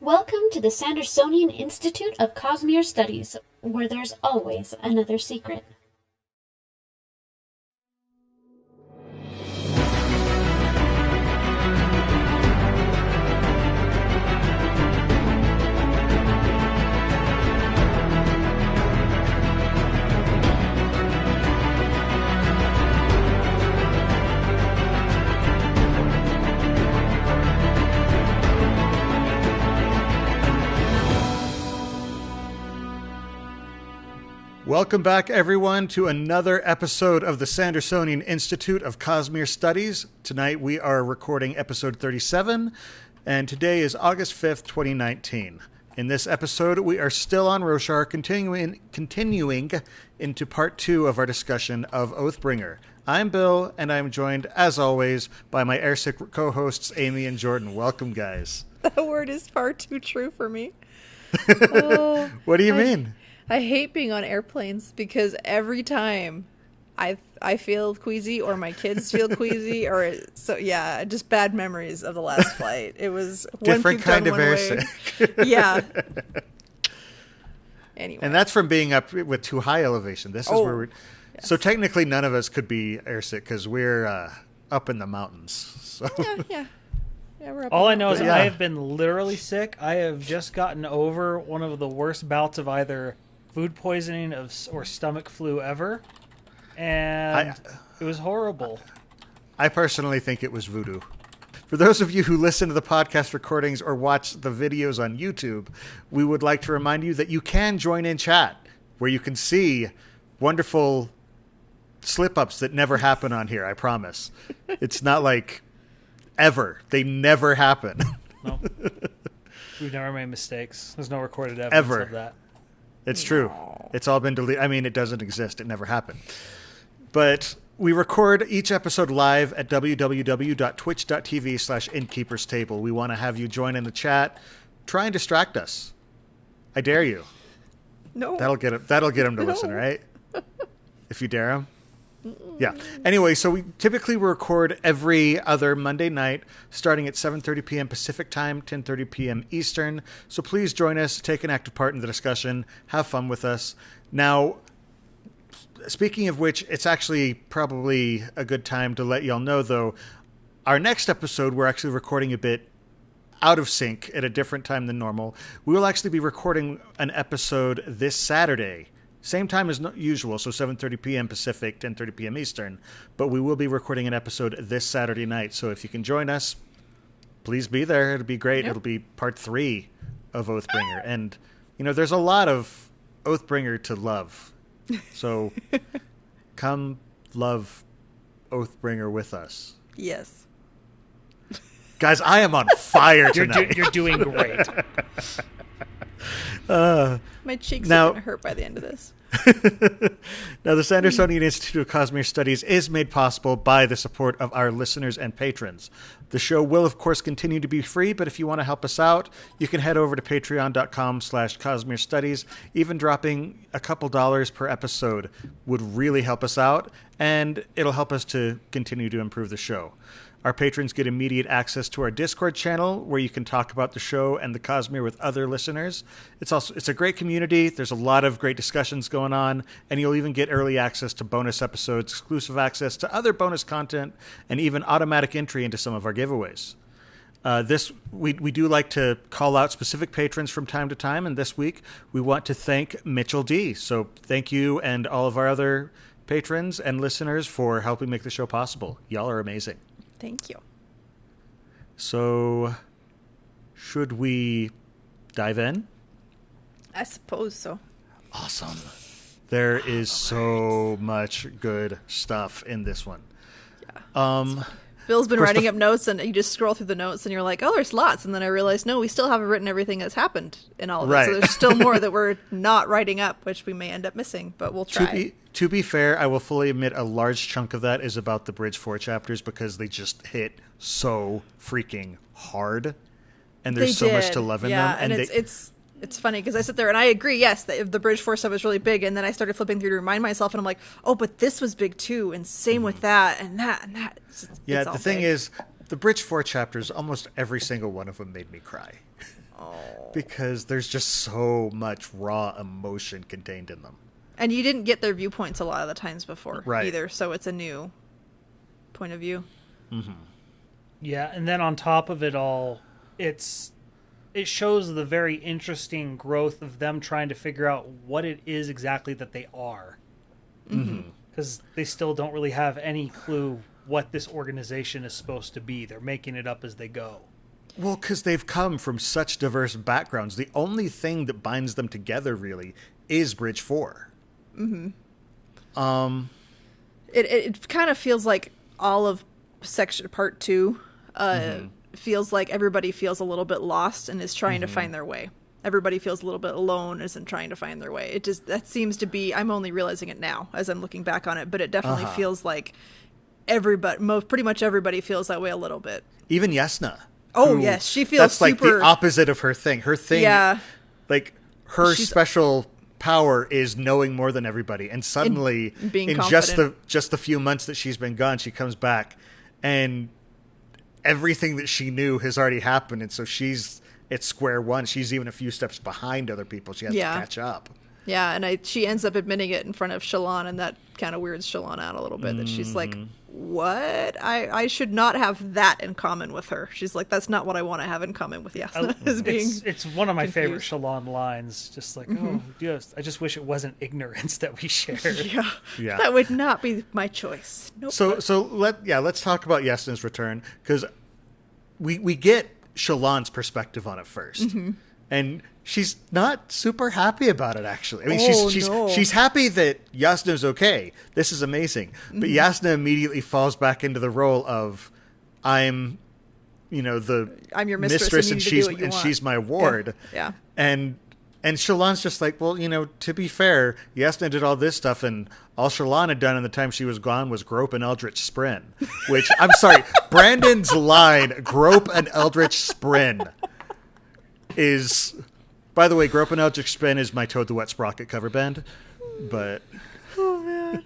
Welcome to the Sandersonian Institute of Cosmere Studies, where there's always another secret. Welcome back, everyone, to another episode of the Sandersonian Institute of Cosmere Studies. Tonight we are recording episode 37, and today is August 5th, 2019. In this episode, we are still on Roshar, continuing into part 2 of our discussion of Oathbringer. I'm Bill, and I'm joined, as always, by my airsick co-hosts, Amy and Jordan. Welcome, guys. That word is far too true for me. What do you mean? I hate being on airplanes because every time I feel queasy or my kids feel queasy just bad memories of the last flight. It was different kind of airsick. Yeah. Anyway. And that's from being up with too high elevation. This is where we're... Yes. So technically none of us could be airsick because we're up in the mountains. So. Yeah. We're up All I know is I have been literally sick. I have just gotten over one of the worst bouts of either food poisoning or stomach flu ever, and it was horrible. I personally think it was voodoo. For those of you who listen to the podcast recordings or watch the videos on YouTube, we would like to remind you that you can join in chat, where you can see wonderful slip-ups that never happen on here, I promise. It's not like ever. They never happen. No. We've never made mistakes. There's no recorded evidence of that. It's true. It's all been deleted. I mean, it doesn't exist. It never happened. But we record each episode live at www.twitch.tv/innkeeperstable. We want to have you join in the chat. Try and distract us. I dare you. No. That'll get him to listen, right? If you dare him. Yeah. Anyway, so we typically record every other Monday night, starting at 7:30 p.m. Pacific time, 10:30 p.m. Eastern. So please join us, take an active part in the discussion, have fun with us. Now, speaking of which, it's actually probably a good time to let y'all know, though, our next episode, we're actually recording a bit out of sync at a different time than normal. We will actually be recording an episode this Saturday. Same time as usual, so 7:30 p.m. Pacific, 10:30 p.m. Eastern. But we will be recording an episode this Saturday night. So if you can join us, please be there. It'll be great. Yep. It'll be part 3 of Oathbringer. And, there's a lot of Oathbringer to love. So come love Oathbringer with us. Yes. Guys, I am on fire tonight. You're doing great. My cheeks are going to hurt by the end of this. Now, the Sandersonian Institute of Cosmere Studies is made possible by the support of our listeners and patrons. The show will, of course, continue to be free, but if you want to help us out, you can head over to patreon.com/Cosmere Studies. Even dropping a couple dollars per episode would really help us out, and it'll help us to continue to improve the show. Our patrons get immediate access to our Discord channel, where you can talk about the show and the Cosmere with other listeners. It's a great community. There's a lot of great discussions going on, and you'll even get early access to bonus episodes, exclusive access to other bonus content, and even automatic entry into some of our giveaways. We do like to call out specific patrons from time to time, and this week we want to thank Mitchell D. So thank you and all of our other patrons and listeners for helping make the show possible. Y'all are amazing. Thank you. So, should we dive in? I suppose so. Awesome. There is so much good stuff in this one. Yeah. Bill's been writing up notes, and you just scroll through the notes, and you're like, oh, there's lots. And then I realized, no, we still haven't written everything that's happened in all of it. So there's still more that we're not writing up, which we may end up missing, but we'll try. To be fair, I will fully admit a large chunk of that is about the Bridge 4 chapters because they just hit so freaking hard. And there's so much to love in them. Yeah, and it's funny because I sit there and I agree, yes, the Bridge 4 stuff is really big. And then I started flipping through to remind myself, and I'm like, oh, but this was big too. And same with that and that and that. The thing is, The Bridge 4 chapters, almost every single one of them made me cry. Oh. Because there's just so much raw emotion contained in them. And you didn't get their viewpoints a lot of the times before either, so it's a new point of view. Mm-hmm. Yeah, and then on top of it all, it shows the very interesting growth of them trying to figure out what it is exactly that they are. Because they still don't really have any clue what this organization is supposed to be. They're making it up as they go. Well, because they've come from such diverse backgrounds. The only thing that binds them together, really, is Bridge 4. Mm-hmm. It kind of feels like all of part 2 feels like everybody feels a little bit lost and is trying to find their way. Everybody feels a little bit alone, isn't trying to find their way. That seems to be, I'm only realizing it now as I'm looking back on it, but it definitely feels like pretty much everybody feels that way a little bit. Even Yasna. Oh, yes. She feels that's super... like the opposite of her thing. Her thing, like, her special power is knowing more than everybody. And suddenly, in just the few months that she's been gone, she comes back, and everything that she knew has already happened. And so she's at square one. She's even a few steps behind other people. She has to catch up. Yeah, and she ends up admitting it in front of Shallan, and that kind of weirds Shallan out a little bit. That she's like, what? I should not have that in common with her. She's like, that's not what I want to have in common with Yasna. It's one of my favorite Shallan lines. Just like, oh, yes, I just wish it wasn't ignorance that we shared. Yeah. That would not be my choice. Nope. So let's talk about Yasna's return, because we get Shallan's perspective on it first. And she's not super happy about it, actually. I mean, she's happy that Yasna's okay. This is amazing. But Yasna immediately falls back into the role of, I'm your mistress and she's my ward. Yeah. And Shallan's just like, well, to be fair, Yasna did all this stuff, and all Shallan had done in the time she was gone was Grope and Eldritch Spren. Which, I'm sorry, Brandon's line, Grope and Eldritch Spren, is... By the way, Grope and Eldritch Spren is my Toad the Wet Sprocket cover band, but... Oh, man.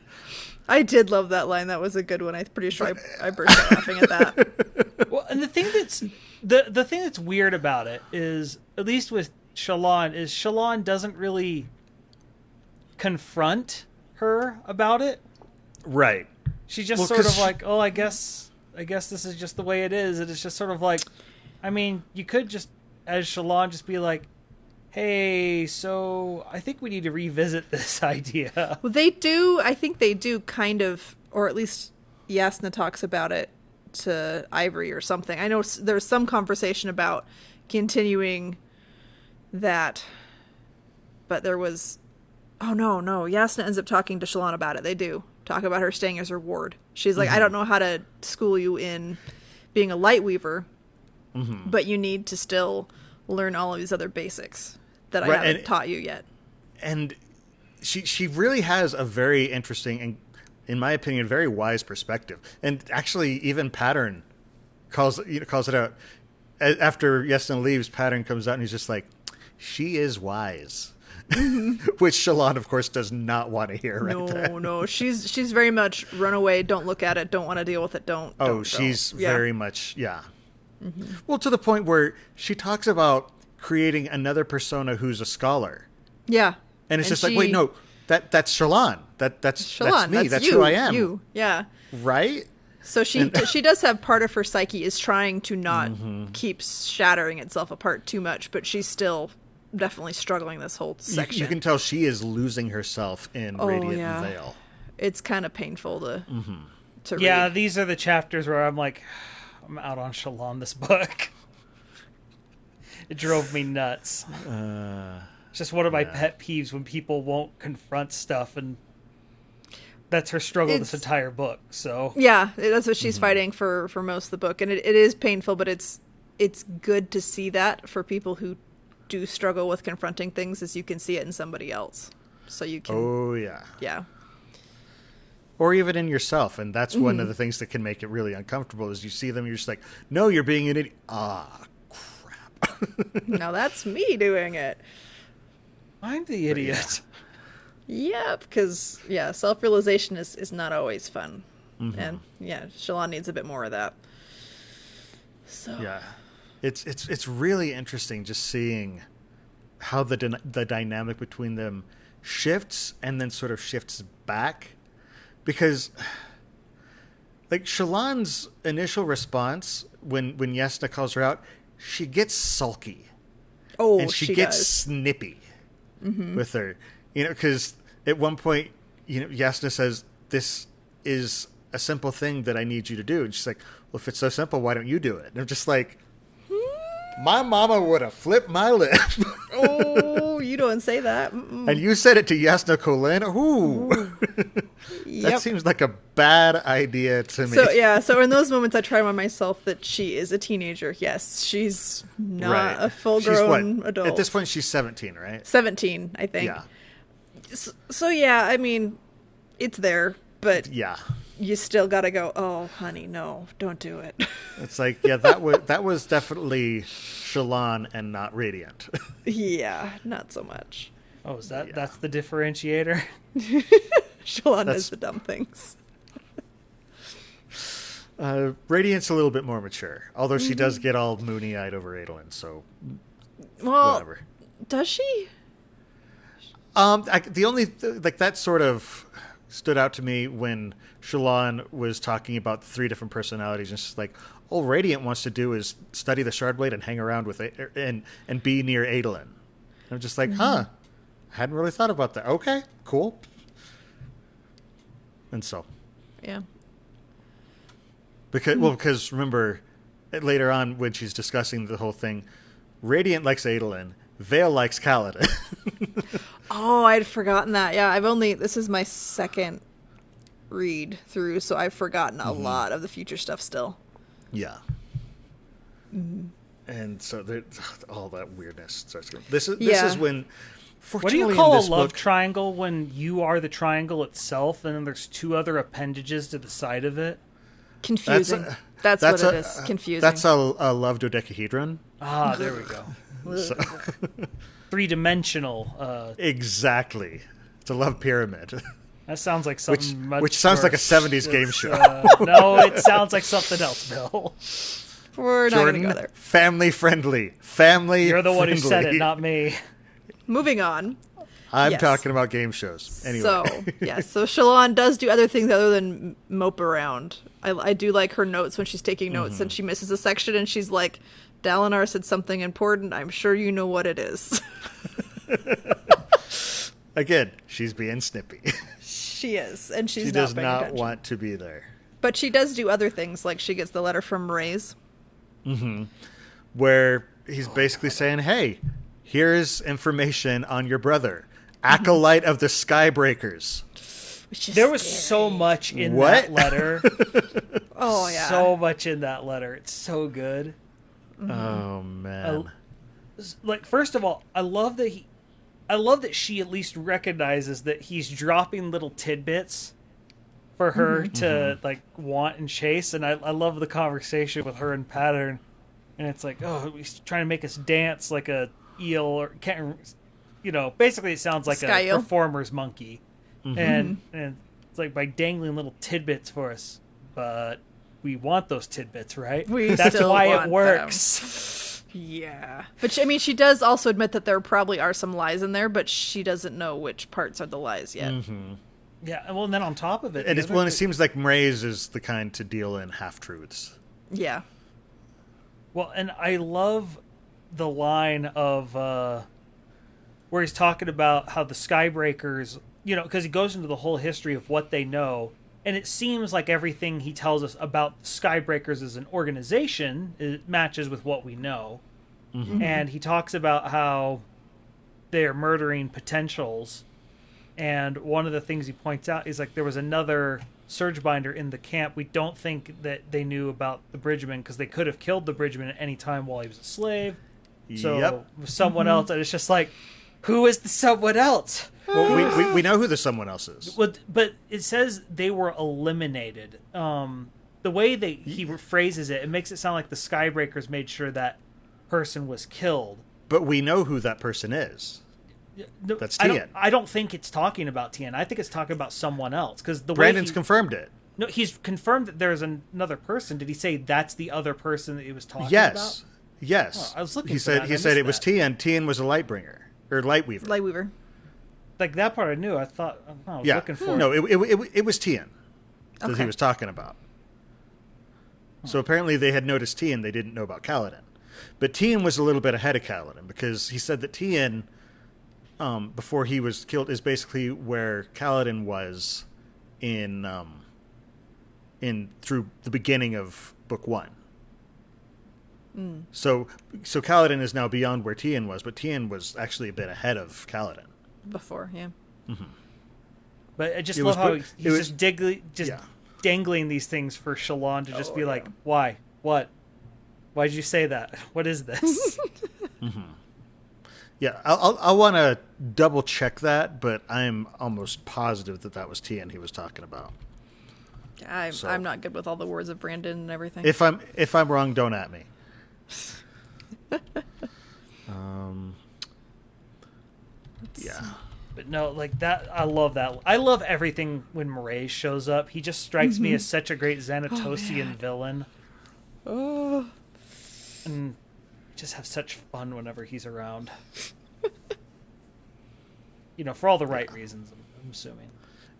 I did love that line. That was a good one. I'm pretty sure I burst out laughing at that. Well, and the thing that's weird about it is, at least with Shallan, is Shallan doesn't really confront her about it. Right. She just sort of like, oh, I guess this is just the way it is. And it's just sort of like, I mean, you could just, as Shallan, just be like, hey, so I think we need to revisit this idea. Well, I think they do kind of, or at least Yasna talks about it to Ivory or something. I know there's some conversation about continuing that, but there was, no, Yasna ends up talking to Shallan about it. They do talk about her staying as her ward. She's like, I don't know how to school you in being a light weaver, but you need to still learn all of these other basics that I haven't taught you yet. And she really has a very interesting and, in my opinion, very wise perspective. And actually, even Pattern calls it out. After Yasna leaves, Pattern comes out and he's just like, she is wise. Which Shallan, of course, does not want to hear then. No. She's very much run away, don't look at it, don't want to deal with it, don't. She's very much, Well, to the point where she talks about creating another persona who's a scholar. Yeah. And it's just like, wait, no, that's Shallan. That's Shallan. That's me. That's who I am. You. Yeah. Right? So she does have part of her psyche is trying to not keep shattering itself apart too much, but she's still definitely struggling this whole section. You can tell she is losing herself in Radiant and Veil. It's kind of painful to read. Yeah, these are the chapters where I'm like, I'm out on Shallan this book. It drove me nuts. It's just one of my pet peeves when people won't confront stuff, and that's her struggle this entire book. So yeah, that's what she's fighting for most of the book, and it is painful, but it's good to see that for people who do struggle with confronting things, as you can see it in somebody else. So you can yeah. Or even in yourself, and that's one of the things that can make it really uncomfortable. Is you see them, you're just like, no, you're being an idiot. Ah, crap. No, that's me doing it. I'm the idiot. Yep, because self-realization is not always fun. And Shallan needs a bit more of that. So yeah, it's really interesting just seeing how the dynamic between them shifts and then sort of shifts back, because like Shallan's initial response when Yasna calls her out, she gets sulky. Oh, and she gets snippy with her, because at one point, Yasna says, "This is a simple thing that I need you to do," and she's like, "Well, if it's so simple, why don't you do it?" And I'm just like, my mama would have flipped my lip. Oh, you don't say that. Mm-mm. And you said it to Yasna Kholin. Ooh. Yep. That seems like a bad idea to me. So in those moments I try to remind myself that she is a teenager. Yes, she's not a full-grown adult. At this point, she's 17, right? 17, I think. Yeah. So yeah, I mean, it's there, but yeah, you still gotta go, oh, honey, no, don't do it. It's like, yeah, that was definitely Shallan and not Radiant. Yeah, not so much. Oh, is that's the differentiator? Shallan does the dumb things. Radiant's a little bit more mature, although she does get all moony-eyed over Adolin, so whatever. Does she? The only that sort of stood out to me when Shallan was talking about the 3 different personalities, and it's just like, all Radiant wants to do is study the Shardblade and hang around with it and be near Adolin. And I'm just like, I hadn't really thought about that. Okay, cool. And so, yeah, because remember, later on when she's discussing the whole thing, Radiant likes Adolin, Vale likes Kaladin. Oh, I'd forgotten that. Yeah, this is my second read through, so I've forgotten a lot of the future stuff still. Yeah. And so all that weirdness starts going. This is when, what do you call a love triangle when you are the triangle itself and then there's 2 other appendages to the side of it? Confusing. That's what it is. Confusing. That's a love dodecahedron. Ah, there we go. So. 3-dimensional. Exactly. It's a love pyramid. That sounds like something which sounds like a 70s game show. No, it sounds like something else, Bill. We're not going to go there. Family friendly. You're the one who said it, not me. Moving on. I'm talking about game shows. Anyway. So Shallan does do other things other than mope around. I do like her notes when she's taking notes and she misses a section and she's like, Dalinar said something important. I'm sure you know what it is. Again, she's being snippy. She is, and she does not want to be there. But she does do other things, like she gets the letter from Reyes. Where he's basically saying, hey, here's information on your brother, Acolyte of the Skybreakers. There was so much in that letter. Oh, yeah. So much in that letter. It's so good. Oh, man. First of all, I love that she at least recognizes that he's dropping little tidbits for her to want and chase, and I love the conversation with her and Pattern, and it's like, oh, he's trying to make us dance like a eel, or basically it sounds like a performer's monkey, and it's like by dangling little tidbits for us, but we want those tidbits, right? That's why it works. Yeah. But she does also admit that there probably are some lies in there, but she doesn't know which parts are the lies yet. Yeah, well, and then on top of it... And it seems like Mraize is the kind to deal in half-truths. Yeah. Well, and I love the line of... where he's talking about how the Skybreakers... because he goes into the whole history of what they know, and it seems like everything he tells us about Skybreakers as an organization matches with what we know. And he talks about how they're murdering potentials. And one of the things he points out is there was another Surgebinder in the camp. We don't think that they knew about the Bridgeman because they could have killed the Bridgeman at any time while he was a slave. So someone else, and it's just like, who is the someone else? Well, we know who the someone else is. But it says they were eliminated. The way he phrases it, it makes it sound like the Skybreakers made sure that person was killed. But we know who that person is. That's Tien. I don't think it's talking about Tien. I think it's talking about someone else. Because Brandon's confirmed it. No, he's confirmed that there's another person. Did he say that's the other person that he was talking Yes. about? Yes. Oh, I was looking he for said that. He said it was Tien. Tien was a Lightbringer. Or Lightweaver. Lightweaver. Like, that part I knew. I thought, I was looking for No, it was Tien that he was talking about. So apparently they had noticed Tien. They didn't know about Kaladin. But Tien was a little bit ahead of Kaladin because he said that Tien, before he was killed, is basically where Kaladin was in through the beginning of Book 1. So Kaladin is now beyond where Tien was, but Tien was actually a bit ahead of Kaladin. Before, yeah. Mm-hmm. But I just love how he's just dangling these things for Shallan to just be like, why? What? Why'd you say that? What is this? Mm-hmm. Yeah, I'll want to double check that, but I'm almost positive that was Tien he was talking about. I'm not good with all the words of Brandon and everything. If I'm wrong, don't at me. Yeah. But no, like that, I love that. I love everything when Murray shows up. He just strikes me as such a great Xanatosian villain. Oh. And just have such fun whenever he's around. For all the right reasons, I'm assuming.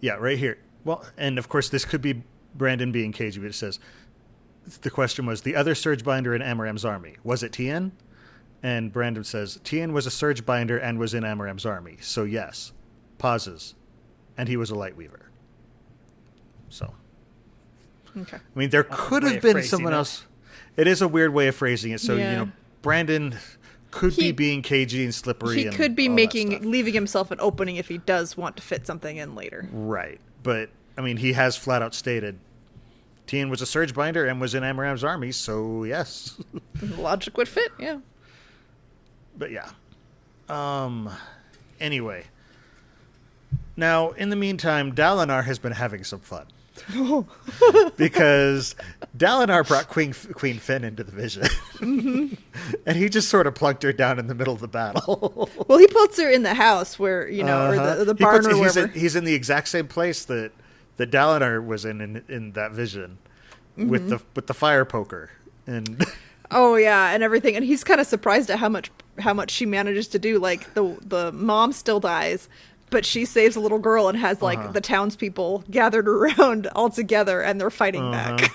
Yeah, right here. Well, and of course, this could be Brandon being cagey, but it says, the question was, the other Surgebinder in Amaram's army, was it Tien? And Brandon says, Tien was a Surgebinder and was in Amaram's army, so yes. Pauses. And he was a Lightweaver. So. Okay. I mean, there could have been someone else. It is a weird way of phrasing it, so, Brandon could be being cagey and slippery. He could be leaving himself an opening if he does want to fit something in later. Right. But, I mean, he has flat out stated Tien was a Surgebinder and was in Amaram's army, so yes. Logic would fit, yeah. But yeah. Anyway. Now, in the meantime, Dalinar has been having some fun. Because Dalinar brought Queen Finn into the vision. Mm-hmm. And he just sort of plunked her down in the middle of the battle. Well, he puts her in the house where, or the barn or wherever. He's in the exact same place that Dalinar was in that vision. Mm-hmm. with the fire poker. And oh yeah, and everything. And he's kind of surprised at how much she manages to do. Like the mom still dies, but she saves a little girl and has like the townspeople gathered around all together, and they're fighting back.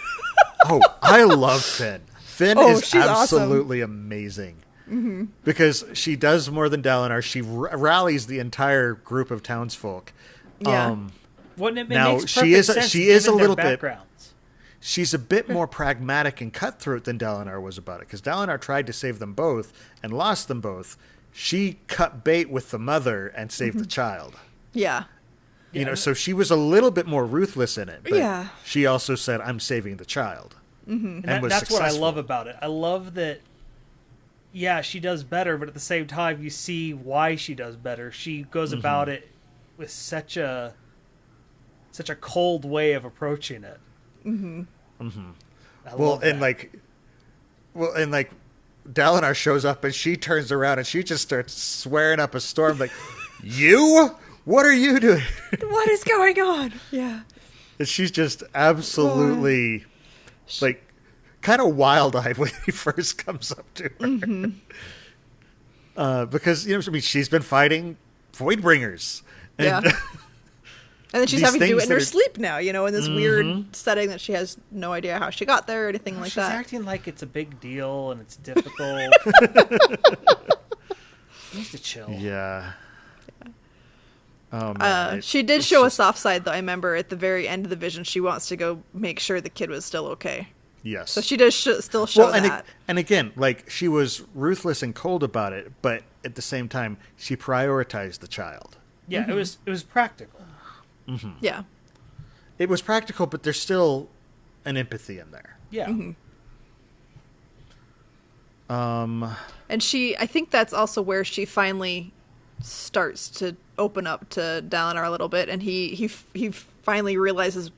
Oh, I love Finn. Finn is absolutely awesome. Amazing. Mm-hmm. Because she does more than Dalinar. She rallies the entire group of townsfolk. Yeah. Wouldn't it now makes she is sense she is a little bit. Backgrounds. She's a bit more pragmatic and cutthroat than Dalinar was about it, because Dalinar tried to save them both and lost them both. She cut bait with the mother and saved the child. Yeah. So she was a little bit more ruthless in it. But – she also said, I'm saving the child. Mm-hmm. And that's what I love about it. I love that, she does better, but at the same time, you see why she does better. She goes about it with such a cold way of approaching it. Mm-hmm. Mm-hmm. And Dalinar shows up and she turns around and she just starts swearing up a storm like, you? What are you doing? What is going on? Yeah. And she's just absolutely kind of wild-eyed when he first comes up to her. Mm-hmm. Because, she's been fighting Voidbringers. And, and then she's having to do it in her sleep now, in this weird setting that she has no idea how she got there or anything like that. She's acting like it's a big deal and it's difficult. She needs to chill. Yeah. Oh, man. She did show a soft side, though. I remember at the very end of the vision, she wants to go make sure the kid was still okay. Yes. So she does still show that. And again, she was ruthless and cold about it, but at the same time, she prioritized the child. Yeah, it was practical. Mm-hmm. Yeah. It was practical, but there's still an empathy in there. Yeah. Mm-hmm. And I think that's also where she finally starts to open up to Dalinar a little bit, and he finally realizes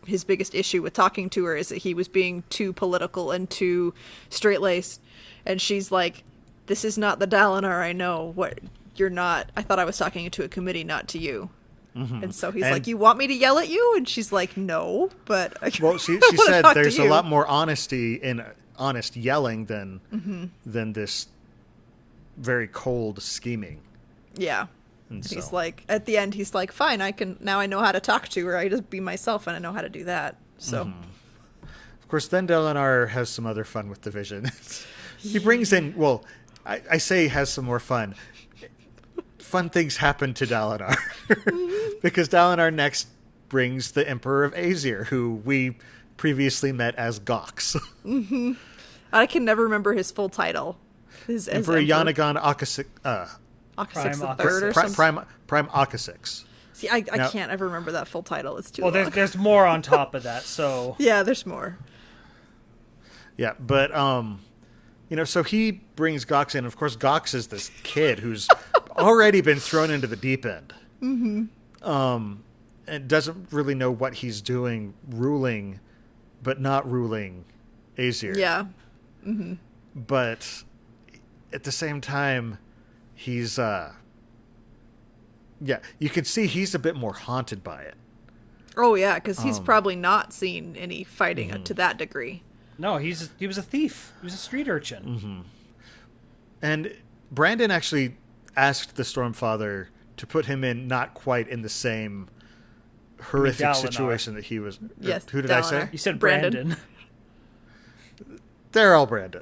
his biggest issue with talking to her is that he was being too political and too straight-laced, and she's like, this is not the Dalinar I know. What you're not. I thought I was talking to a committee, not to you. And so he's like, you want me to yell at you? And she's like, no, but well, she said there's a lot more honesty in honest yelling than this very cold scheming. Yeah. And so, he's like, at the end, he's like, fine, I know how to talk to her. I just be myself, and I know how to do that. So, of course, then Dalinar has some other fun with the vision. He brings in, well, I say has some more fun. Fun things happen to Dalinar because Dalinar next brings the Emperor of Aesir, who we previously met as Gox. I can never remember his full title. Emperor Yanagon Akasix, Akasix the Third or something. Prime Akasix. See, I can't ever remember that full title. It's too long. Well, there's more on top of that, so... Yeah, there's more. Yeah, but, so he brings Gox in. Of course, Gox is this kid who's already been thrown into the deep end. And doesn't really know what he's doing, ruling, but not ruling Aesir. Yeah. But at the same time, he's... you can see he's a bit more haunted by it. Oh, yeah, because he's probably not seen any fighting to that degree. No, he was a thief. He was a street urchin. And Brandon actually asked the Stormfather to put him in not quite in the same horrific situation that he was. Yes, who did Dalinar. I say? You said Brandon. They're all Brandon.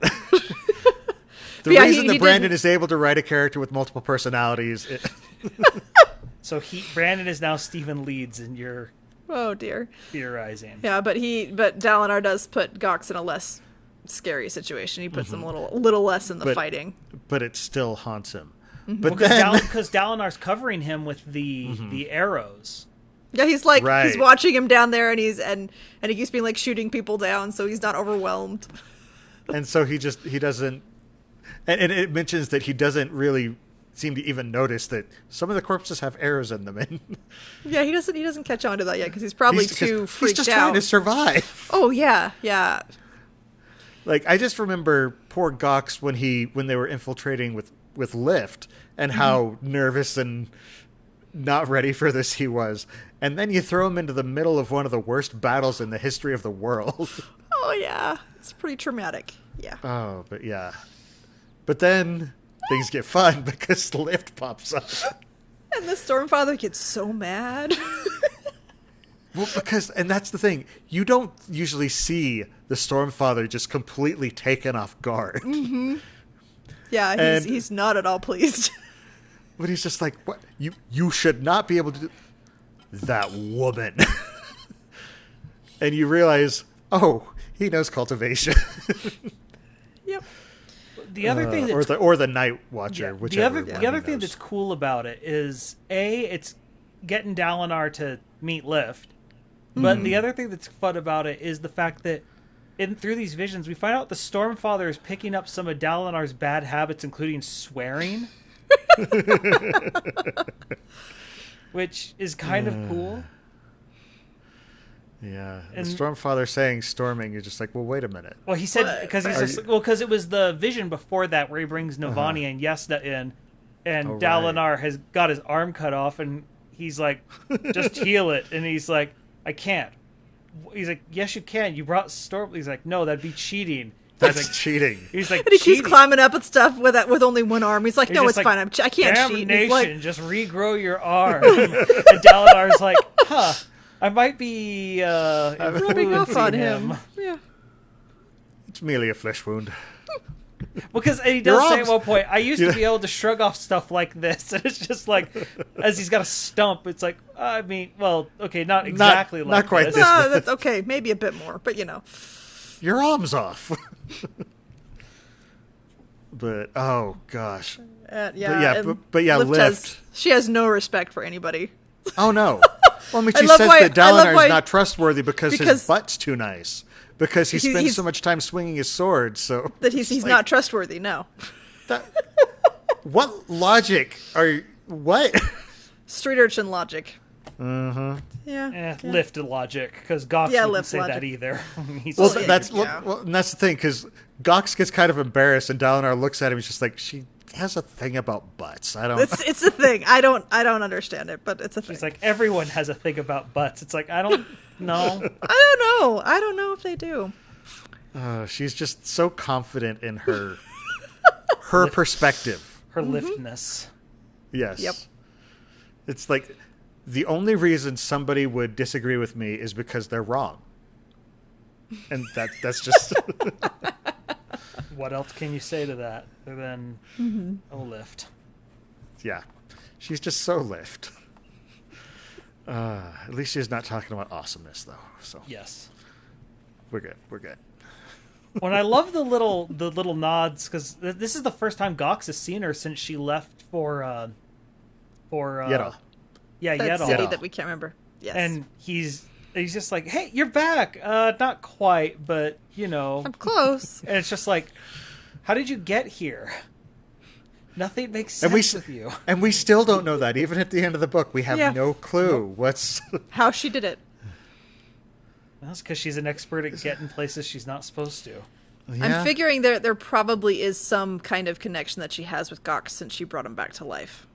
The reason that Brandon is able to write a character with multiple personalities. So Brandon is now Stephen Leeds in your... Oh dear. Theorizing. Yeah, but Dalinar does put Gox in a less scary situation. He puts him a little less in the fighting. But it still haunts him. But because Dalinar's covering him with the arrows. Yeah, he's like he's watching him down there, and he keeps being like shooting people down, so he's not overwhelmed. And so he doesn't, and it mentions that he doesn't really seem to even notice that some of the corpses have arrows in them. And yeah, he doesn't catch on to that yet because he's probably too freaked out. He's just trying to survive. Oh yeah. Like I just remember poor Gox when they were infiltrating with Lift and how nervous and not ready for this he was. And then you throw him into the middle of one of the worst battles in the history of the world. Oh yeah, it's pretty traumatic. Yeah. Oh, but yeah. But then things get fun because Lift pops up. And the Stormfather gets so mad. Well, and that's the thing. You don't usually see the Stormfather just completely taken off guard. Yeah, he's not at all pleased. But he's just like, what? You should not be able to do that, woman. And you realize, oh, he knows cultivation. Yep. The other thing that's, or the Night Watcher, whichever. The other thing that's cool about it is it's getting Dalinar to meet Lift. But the other thing that's fun about it is the fact that through these visions we find out the Stormfather is picking up some of Dalinar's bad habits, including swearing. Which is kind of cool. Yeah, and the Stormfather saying storming, you're just like, well, wait a minute. Well, he said because it was the vision before that where he brings Navani and Yesna in, and Dalinar has got his arm cut off, and he's like, just heal it, and he's like, I can't. He's like, yes, you can. You brought Storm. He's like, no, that'd be cheating. That's cheating. He's like, and he keeps climbing up and stuff with only one arm. He's like, no, it's fine. I can't cheat. Damnation, like, just regrow your arm. And Dalinar's like, I might be rubbing off on him. Yeah, it's merely a flesh wound. Because he does say at one point, I used to be able to shrug off stuff like this, and it's just like, as he's got a stump, it's like, I mean, well, okay, not exactly like not quite this. No, that's okay, maybe a bit more, but your arm's off. But oh gosh, Lift. She has no respect for anybody. Oh no. Well, I mean, she says that Dalinar is not trustworthy because his butt's too nice. Because he spends so much time swinging his sword, so that he's not trustworthy. No. What logic are what? Street urchin logic. Yeah. Lift logic, because Gox wouldn't say that either. That's the thing, because Gox gets kind of embarrassed, and Dalinar looks at him. He's just like, she has a thing about butts. I don't. It's a thing. I don't understand it, but it's a thing. She's like, everyone has a thing about butts. It's like, I don't know. I don't know if they do. She's just so confident in her perspective. Her liftness. Yes. Yep. It's like the only reason somebody would disagree with me is because they're wrong. And that's just... What else can you say to that other than lift? Yeah. She's just so lift. At least she's not talking about awesomeness, though. So yes. We're good. When I love the little nods, because this is the first time Gox has seen her since she left for Yedal. Yeah, that Yedal. city that we can't remember. Yes. And he's just like, hey, you're back. Not quite, but I'm close. And it's just like, how did you get here? Nothing makes sense with you. And we still don't know that. Even at the end of the book, we have no clue what's how she did it. That's because she's an expert at getting places she's not supposed to. Yeah. I'm figuring there probably is some kind of connection that she has with Gox since she brought him back to life.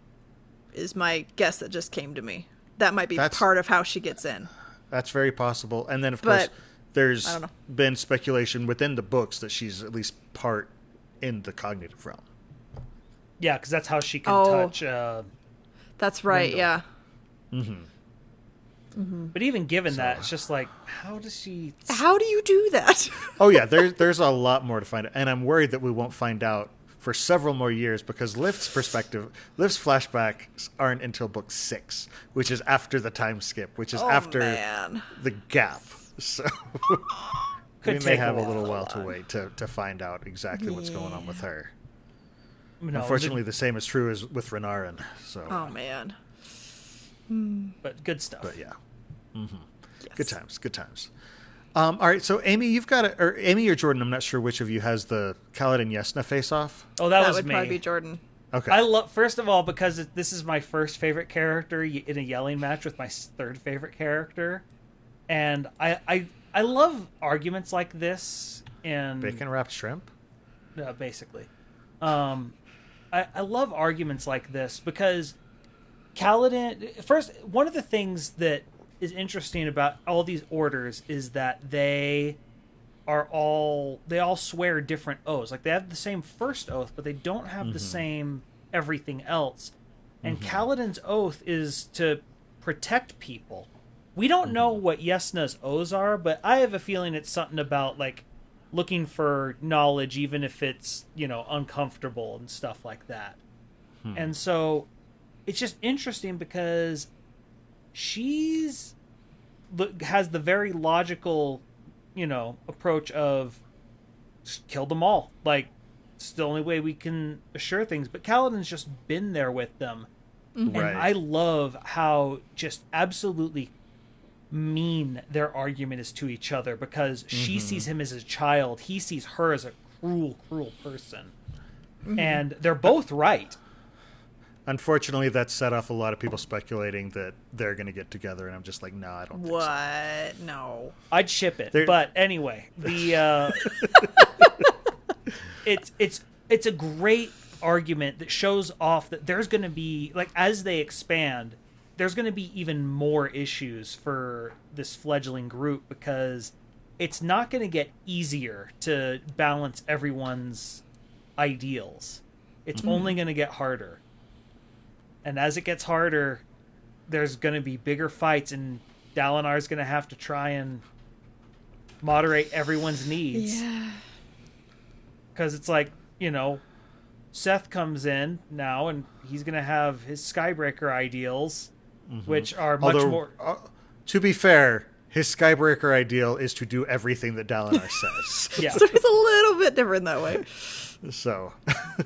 Is my guess that just came to me. That might be part of how she gets in. That's very possible. And then, of course, there's been speculation within the books that she's at least part in the cognitive realm. Yeah, because that's how she can touch. That's right. Wendell. Yeah. Mm-hmm. Mm-hmm. But even given that, it's just like, how does she... How do you do that? Oh, yeah, there's a lot more to find out. And I'm worried that we won't find out for several more years because Lift's flashbacks aren't until book 6, which is after the time skip, which is after the gap. So we may have a little while to wait to find out exactly what's going on with her. No, unfortunately, the same is true as with Renarin. So. Oh, man. But good stuff. But yeah. Mm-hmm. Yes. Good times. All right, so Amy, Amy or Jordan, I'm not sure which of you has the Kaladin Yesna face-off. Oh, that was would me. Probably be Jordan. Okay. I love, first of all, because this is my first favorite character in a yelling match with my third favorite character, and I love arguments like this in bacon wrapped shrimp. Basically, I love arguments like this because Kaladin. First, one of the things that is interesting about all these orders is that they all swear different oaths. Like they have the same first oath, but they don't have the same everything else. And Kaladin's oath is to protect people. We don't know what Yesna's oaths are, but I have a feeling it's something about like looking for knowledge, even if it's, uncomfortable and stuff like that. And so it's just interesting because has the very logical, approach of just kill them all. Like, it's the only way we can assure things. But Kaladin's just been there with them. Mm-hmm. And I love how just absolutely mean their argument is to each other because she sees him as a child. He sees her as a cruel, cruel person. Mm-hmm. And they're both right. Unfortunately, that set off a lot of people speculating that they're going to get together, and I'm just like, no, I don't think so. What? No. I'd ship it. But anyway, it's a great argument that shows off that there's going to be, like, as they expand, there's going to be even more issues for this fledgling group because it's not going to get easier to balance everyone's ideals. It's only going to get harder. And as it gets harder, there's going to be bigger fights, and Dalinar's going to have to try and moderate everyone's needs. Yeah. Because it's like, Seth comes in now, and he's going to have his Skybreaker ideals, which are much more... to be fair, his Skybreaker ideal is to do everything that Dalinar says. Yeah. So it's a little bit different that way. So,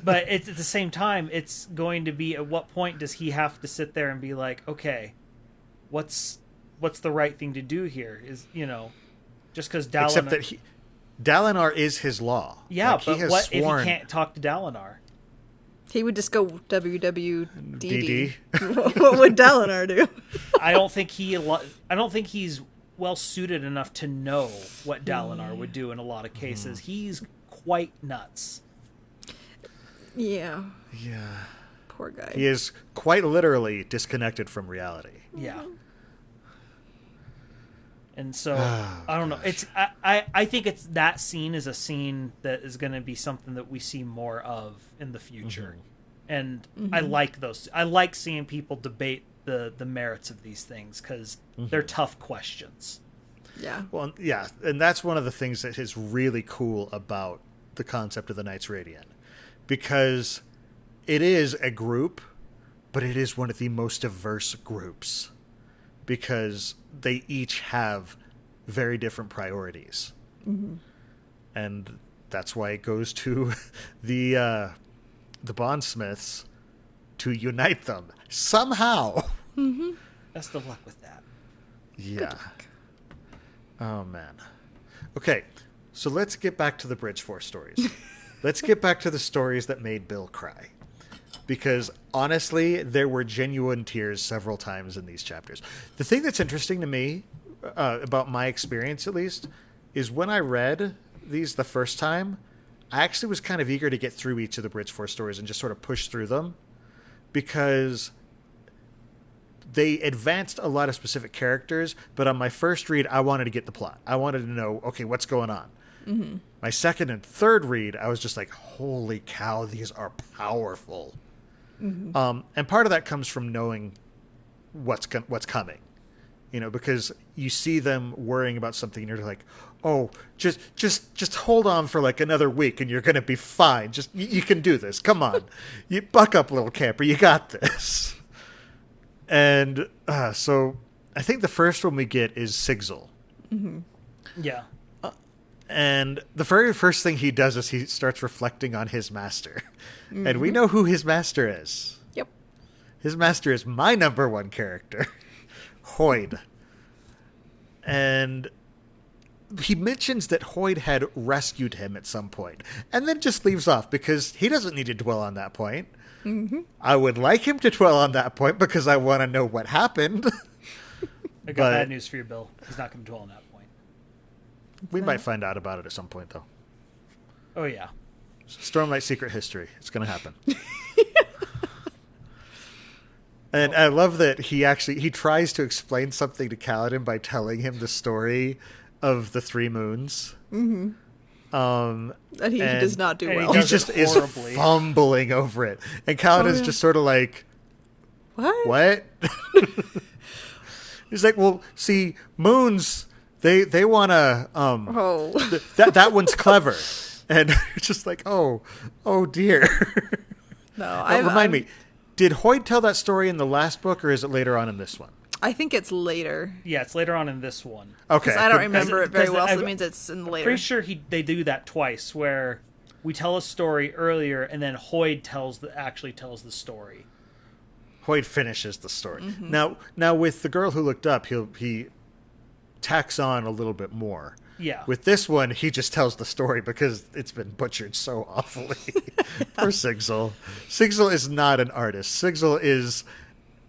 but it's at the same time, it's going to be, at what point does he have to sit there and be like, okay, what's the right thing to do here? Is, just because Dalinar... Except that Dalinar is his law. Yeah, like, but what if he can't talk to Dalinar? He would just go WWDD. DD. What would Dalinar do? I don't think he's well suited enough to know what Dalinar would do in a lot of cases. He's quite nuts. Yeah. Yeah. Poor guy. He is quite literally disconnected from reality. Yeah. And so I don't know. Gosh. It's I think it's that scene is a scene that is going to be something that we see more of in the future. And I like those. I like seeing people debate the merits of these things because they're tough questions. Yeah. Well, yeah, and that's one of the things that is really cool about the concept of the Knights Radiant, because it is a group, but it is one of the most diverse groups because they each have very different priorities. And that's why it goes to the bondsmiths to unite them somehow. Best of luck with that. Yeah. Oh, man. Okay, so let's get back to the Bridge Force stories. Let's get back to the stories that made Bill cry. Because, honestly, there were genuine tears several times in these chapters. The thing that's interesting to me, about my experience at least, is when I read these the first time, I actually was kind of eager to get through each of the Bridge Force stories and just sort of push through them. Because they advanced a lot of specific characters, but on my first read, I wanted to get the plot. I wanted to know, okay, what's going on? My second and third read, I was just like, holy cow, these are powerful. And part of that comes from knowing what's coming, because you see them worrying about something and you're like, oh, just hold on for like another week and you're going to be fine. Just, you can do this. Come on. You buck up, little camper. You got this. And so I think the first one we get is Sigzil. Yeah. And the very first thing he does is he starts reflecting on his master. And we know who his master is. Yep. His master is my number one character, Hoyd. And he mentions that Hoyd had rescued him at some point, and then just leaves off because he doesn't need to dwell on that point. I would like him to dwell on that point because I want to know what happened. I got bad news for you, Bill. He's not going to dwell on that point. We might find out about it at some point, though. Oh, yeah. Stormlight Secret History. It's going to happen. And I love that he tries to explain something to Kaladin by telling him the story of the Three Moons. And he does not do well. He just is fumbling over it. And Kaladin's just sort of like, What? He's like, well, see, moons, they want to, that one's clever. And it's just like, oh dear. No, remind me, did Hoyd tell that story in the last book, or is it later on in this one? I think it's later. Yeah, it's later on in this one. Okay. Because I don't remember it very well, so it means it's in the later. I'm pretty sure they do that twice, where we tell a story earlier, and then Hoyd actually tells the story. Hoyd finishes the story. Now with The Girl Who Looked Up, he tacks on a little bit more. Yeah. With this one, he just tells the story because it's been butchered so awfully. Poor Sigzil. Sigzil is not an artist. Sigzil is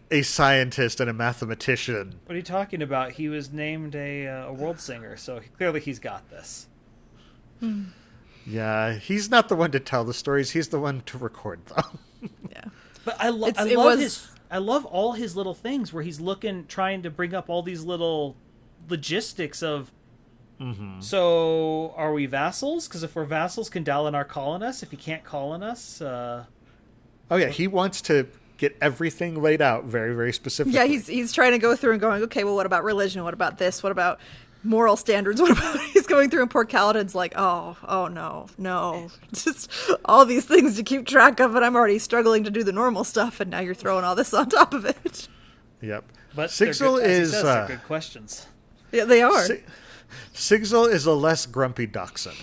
a scientist and a mathematician. What are you talking about? He was named a world singer, so clearly he's got this. Yeah, he's not the one to tell the stories. He's the one to record them. Yeah. But I love all his little things where he's trying to bring up all these little logistics of, so are we vassals? Because if we're vassals, can Dalinar call on us? If he can't call on us? Oh yeah, he wants to get everything laid out very, very specifically. Yeah, he's trying to go through and going, okay, well, what about religion? What about this? What about moral standards? What about... He's going through and poor Kaladin's like, oh, no. Just all these things to keep track of, and I'm already struggling to do the normal stuff, and now you're throwing all this on top of it. Yep. But Sigzil they're good questions. Yeah, they are. Sigzil is a less grumpy dachshund.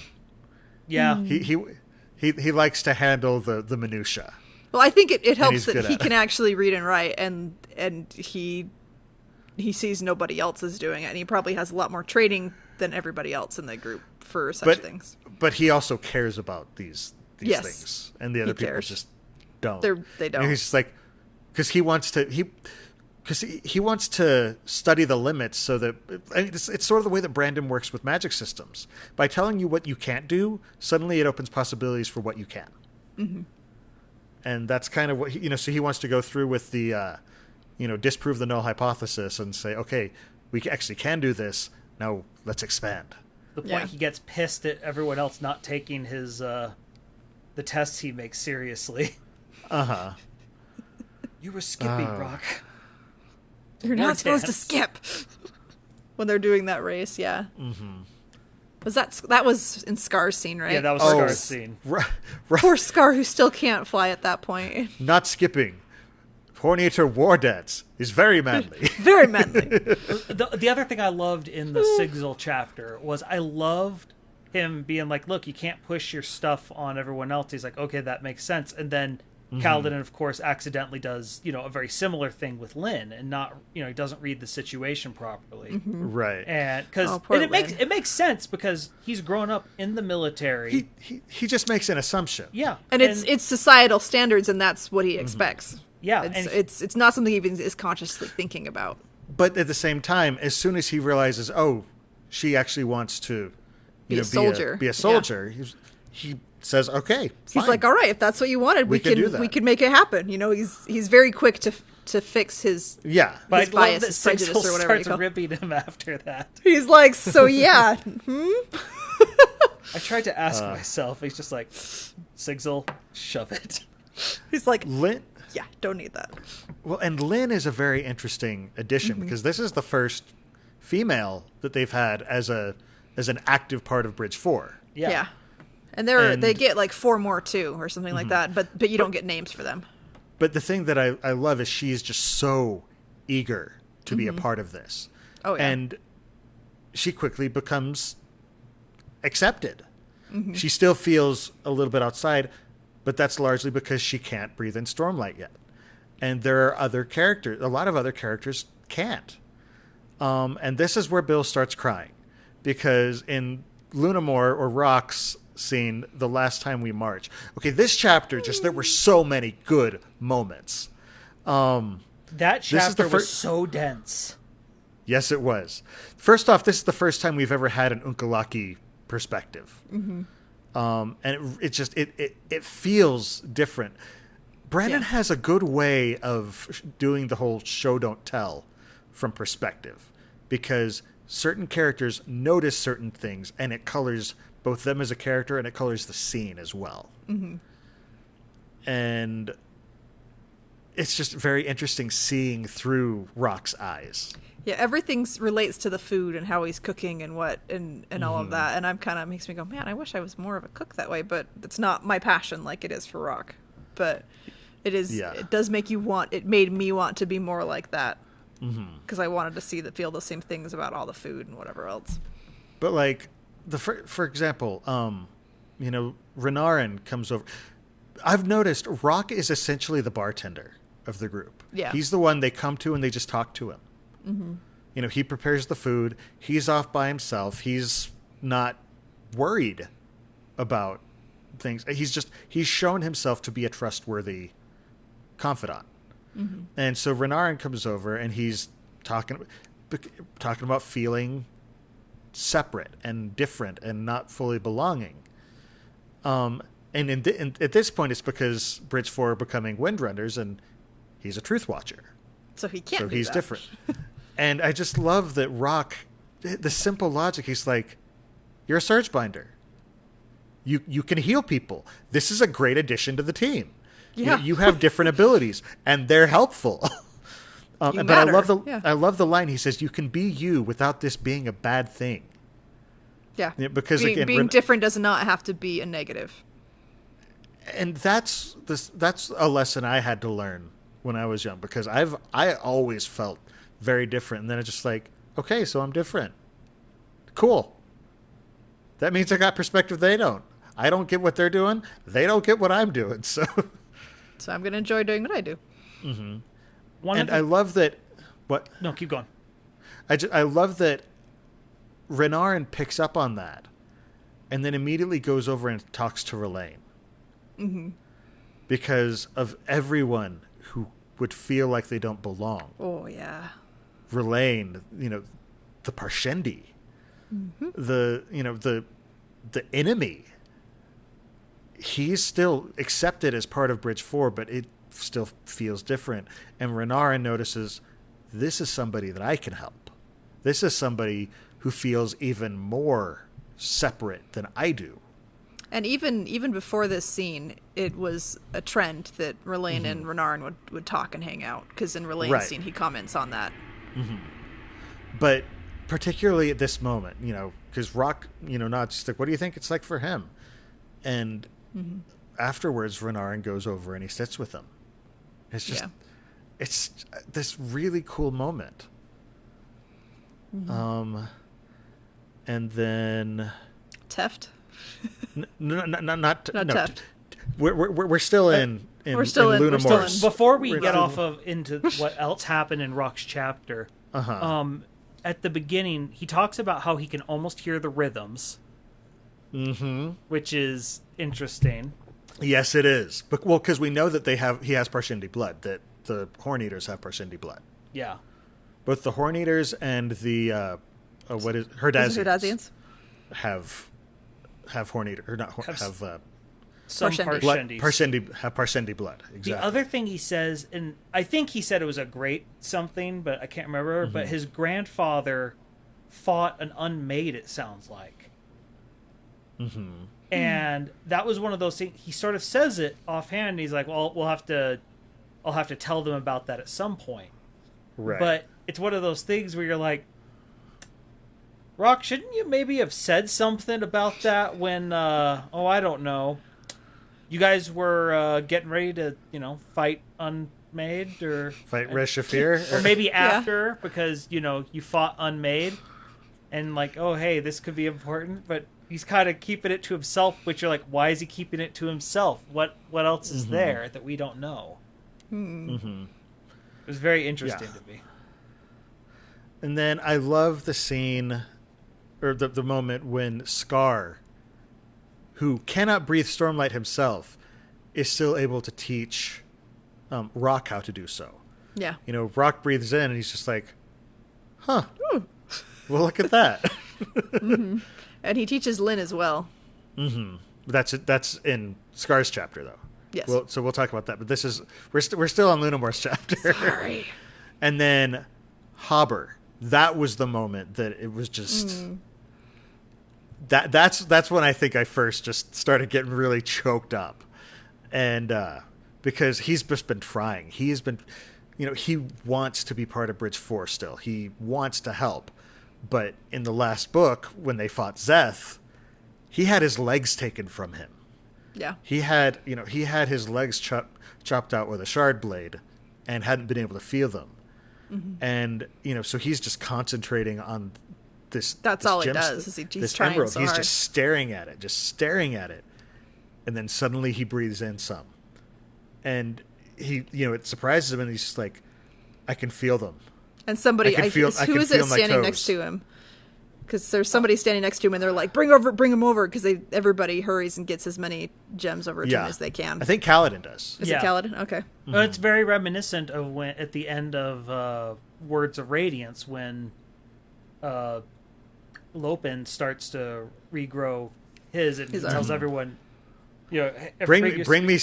Yeah. He likes to handle the minutia. Well, I think it helps that he can actually read and write, and he sees nobody else is doing it, and he probably has a lot more training than everybody else in the group for such things. But he also cares about these things, and the other people just don't. They don't. And he's just like, because he wants to study the limits, so that it's sort of the way that Brandon works with magic systems. By telling you what you can't do, suddenly it opens possibilities for what you can. And that's kind of what so he wants to go through with the disprove the null hypothesis and say, okay, we actually can do this. Now let's expand. The point he gets pissed at everyone else not taking his the tests he makes seriously. You were skipping, Rock. You're not supposed to skip when they're doing that race. Yeah. That was in Scar's scene, right? Yeah, that was Scar's scene. Poor Scar, who still can't fly at that point. Not skipping. Hornator War Dance is very manly. Very manly. The other thing I loved in the Sigil chapter was I loved him being like, look, you can't push your stuff on everyone else. He's like, okay, that makes sense. And then Kaladin, of course, accidentally does, a very similar thing with Lynn, and not, he doesn't read the situation properly. Right. And because it makes sense because he's grown up in the military. He just makes an assumption. Yeah. And it's societal standards, and that's what he expects. Yeah. It's not something he even is consciously thinking about. But at the same time, as soon as he realizes, she actually wants to be a soldier. Be a soldier. Yeah. He says, okay, fine. He's like, all right, if that's what you wanted, we can make it happen. He's very quick to fix his but bias, his prejudice, or whatever. Starts ripping him after that. He's like, so yeah. I tried to ask myself. He's just like, Sigil, shove it. He's like, Lynn. Yeah, don't need that. Well, and Lynn is a very interesting addition because this is the first female that they've had as an active part of Bridge 4. Yeah. And they get like 4 more too, or something like that. But you don't get names for them. But the thing that I love is she is just so eager to be a part of this. Oh yeah. And she quickly becomes accepted. She still feels a little bit outside, but that's largely because she can't breathe in Stormlight yet. And there are a lot of other characters can't. And this is where Bill starts crying, because in Lunamore or Rock's scene, the last time we march. Okay, this chapter, there were so many good moments. That chapter was so dense. Yes, it was. First off, this is the first time we've ever had an Unkalaki perspective. And it feels different. Brandon has a good way of doing the whole show don't tell from perspective, because certain characters notice certain things, and it colors both them as a character, and it colors the scene as well. And it's just very interesting seeing through Rock's eyes. Yeah, everything relates to the food and how he's cooking and what and all of that. And I'm kind of makes me go, man, I wish I was more of a cook that way, but it's not my passion like it is for Rock. But it is. Yeah. It does make you want. It made me want to be more like that, because I wanted to feel the same things about all the food and whatever else. But like for example, Renarin comes over. I've noticed Rock is essentially the bartender of the group. Yeah, he's the one they come to and they just talk to him. He prepares the food. He's off by himself. He's not worried about things. He's shown himself to be a trustworthy confidant. And so Renarin comes over and he's talking about feeling separate and different and not fully belonging. And at this point, it's because Bridge 4 are becoming Windrunners, and he's a Truth Watcher. So he can't. So he's different. And I just love that Rock, the simple logic. He's like, "You're a Surge Binder. You can heal people. This is a great addition to the team. Yeah. You have different abilities, and they're helpful." But I love the line he says, "You can be you without this being a bad thing." Yeah, because being different does not have to be a negative. And that's a lesson I had to learn when I was young, because I always felt very different, and then it's just like, okay, so I'm different. Cool. That means I got perspective they don't. I don't get what they're doing. They don't get what I'm doing. So I'm going to enjoy doing what I do. I love that. What? No, keep going. I love that Renarin picks up on that, and then immediately goes over and talks to Relaine. Because of everyone who would feel like they don't belong. Oh yeah. Relaine, the Parshendi, the enemy. he's still accepted as part of Bridge 4, but it still feels different. And Renarin notices, this is somebody that I can help. This is somebody who feels even more separate than I do. And even before this scene, it was a trend that R'lain and Renarin would talk and hang out, because in R'lain's scene he comments on that. But particularly at this moment, because Rock, not just like, what do you think it's like for him? And afterwards, Renarin goes over and he sits with him. It's just, it's this really cool moment. And then Teft. Not Teft. We're still in Luna Morse. Before we get off into what else happened in Rock's chapter, at the beginning, he talks about how he can almost hear the rhythms, which is interesting. Yes, it is. But because we know that he has Parshendi blood, that the Horn Eaters have Parshendi blood. Yeah, both the Horn Eaters and the Herdazians have Horn Eater, or not have some Parshendi. Parshendi blood. Exactly. The other thing he says, and I think he said it was a great something, but I can't remember. But his grandfather fought an unmade, it sounds like. And that was one of those things. He sort of says it offhand. And he's like, "Well, I'll have to tell them about that at some point." Right. But it's one of those things where you're like, Rock, shouldn't you maybe have said something about that when, I don't know, you guys were getting ready to, fight Unmade or fight Reshafir, or maybe after, because you fought Unmade, and like, oh hey, this could be important, but he's kind of keeping it to himself. Which you're like, why is he keeping it to himself? What else is there that we don't know? It was very interesting to me. And then I love the scene, or the moment when Scar, who cannot breathe Stormlight himself, is still able to teach Rock how to do so. Yeah. Rock breathes in and he's just like, huh. Well, look at that. And he teaches Lynn as well. That's in Scar's chapter, though. Yes. So we'll talk about that. But we're still on Lunamor's chapter. Sorry. And then Hobber. That was the moment that it was just... That's when I think I first just started getting really choked up. And because he's just been trying. He's been... he wants to be part of Bridge 4 still. He wants to help. But in the last book, when they fought Szeth, he had his legs taken from him. Yeah. He had his legs chopped out with a shard blade and hadn't been able to feel them. And, so he's just concentrating on this. That's all he does. Is he's trying emerald. So he's hard. just staring at it. And then suddenly he breathes in some. And he, it surprises him and he's just like, I can feel them. And somebody, who is it standing next to him? Because there's somebody standing next to him, and they're like, "Bring him over!" Because everybody hurries and gets as many gems over to him as they can. I think Kaladin does. Is it Kaladin? Okay. Well, it's very reminiscent of when at the end of Words of Radiance, when Lopen starts to regrow his and tells everyone, bring me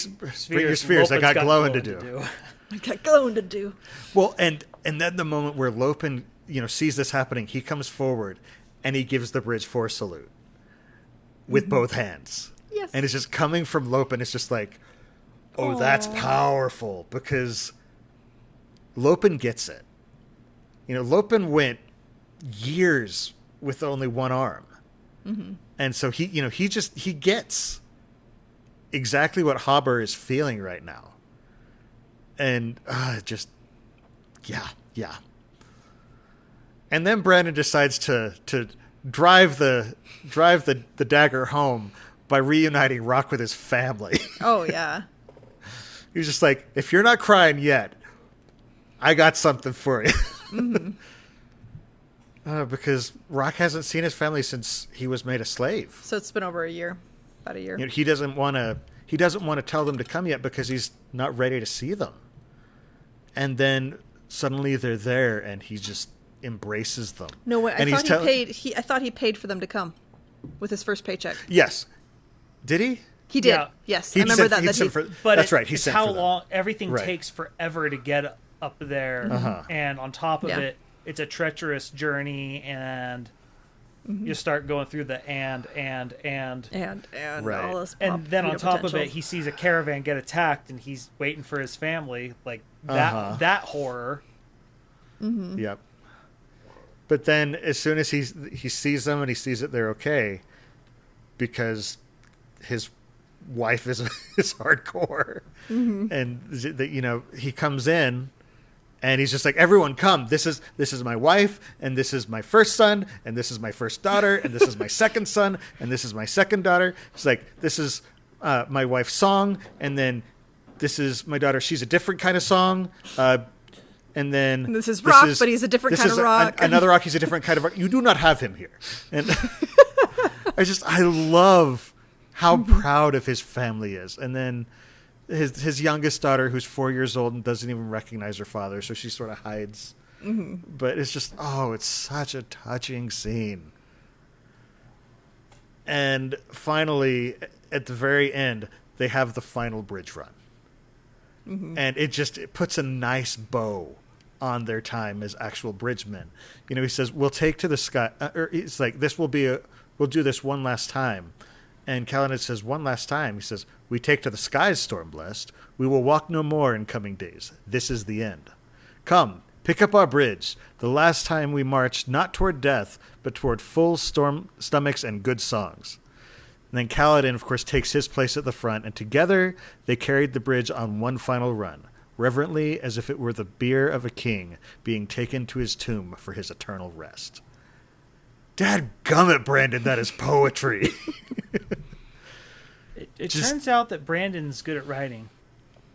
your spheres. I got glowing to do. I got glowing to do. Well, and then the moment where Lopen, sees this happening, he comes forward and he gives the Bridge 4 salute with both hands. Yes. And it's just coming from Lopen. It's just like, oh, that's powerful, because Lopen gets it. Lopen went years with only one arm. And so he gets exactly what Hobber is feeling right now. And yeah. And then Brandon decides to drive the dagger home by reuniting Rock with his family. Oh yeah. He's just like, if you're not crying yet, I got something for you. Because Rock hasn't seen his family since he was made a slave. So it's been over a year, about a year. He doesn't want to tell them to come yet because he's not ready to see them. And then suddenly they're there, and he just embraces them. No, wait, I thought he paid for them to come with his first paycheck. Yes. Did he? He did. Yeah. Yes, I remember that. But that's right. He it's sent how for them. long everything Right. takes forever to get up there, and on top of it, it's a treacherous journey, and you start going through the and Right. all this. and then on top of potential. it, he sees a caravan get attacked, and he's waiting for his family. Like that horror. Yep. But then, as soon as he sees them and he sees that they're okay, because his wife is hardcore, and he comes in, and he's just like, "Everyone, come! This is my wife, and this is my first son, and this is my first daughter, and this is my second son, and this is my second daughter." It's like, this is my wife's song, and then this is my daughter. She's a different kind of song. And then this is rock, but he's a different kind of rock. Another rock, he's a different kind of rock. You do not have him here. And I love how proud of his family is. And then his youngest daughter, who's 4 years old and doesn't even recognize her father, so she sort of hides. But it's just, it's such a touching scene. And finally, at the very end, they have the final bridge run. And it puts a nice bow on their time as actual bridgemen. He says, "We'll take to the sky," or it's like, we'll do this one last time. And Kaladin says, "One last time." He says, "We take to the skies, Stormblessed. We will walk no more in coming days. This is the end. Come, pick up our bridge. The last time we marched not toward death, but toward full storm stomachs and good songs." And then Kaladin, of course, takes his place at the front, and together they carried the bridge on one final run, reverently as if it were the bier of a king being taken to his tomb for his eternal rest. Dadgummit, Brandon, that is poetry. It turns out that Brandon's good at writing.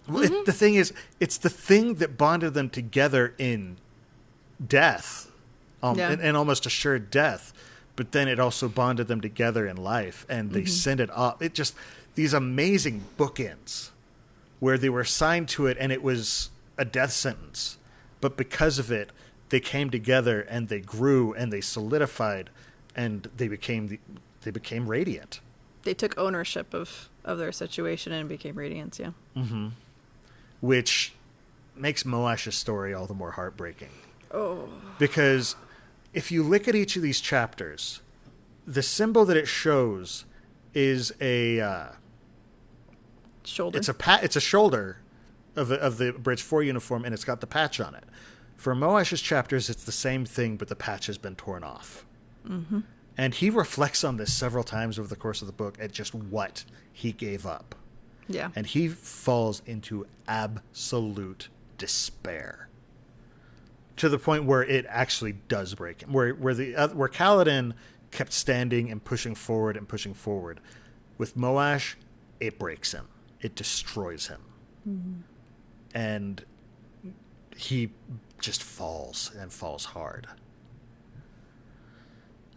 Well, the thing is, it's the thing that bonded them together in death, and almost assured death. But then it also bonded them together in life, and they sent it off. It just, these amazing bookends where they were assigned to it, and it was a death sentence. But because of it, they came together, and they grew, and they solidified, and they became radiant. They took ownership of their situation and became radiants, Which makes Moash's story all the more heartbreaking. Oh. Because if you look at each of these chapters, the symbol that it shows is a shoulder. It's a shoulder of the Bridge 4 uniform, and it's got the patch on it. For Moash's chapters, it's the same thing, but the patch has been torn off. And he reflects on this several times over the course of the book at just what he gave up. Yeah. And he falls into absolute despair, to the point where it actually does break him. Where Kaladin kept standing and pushing forward, with Moash, it breaks him. It destroys him. And he just falls, and falls hard.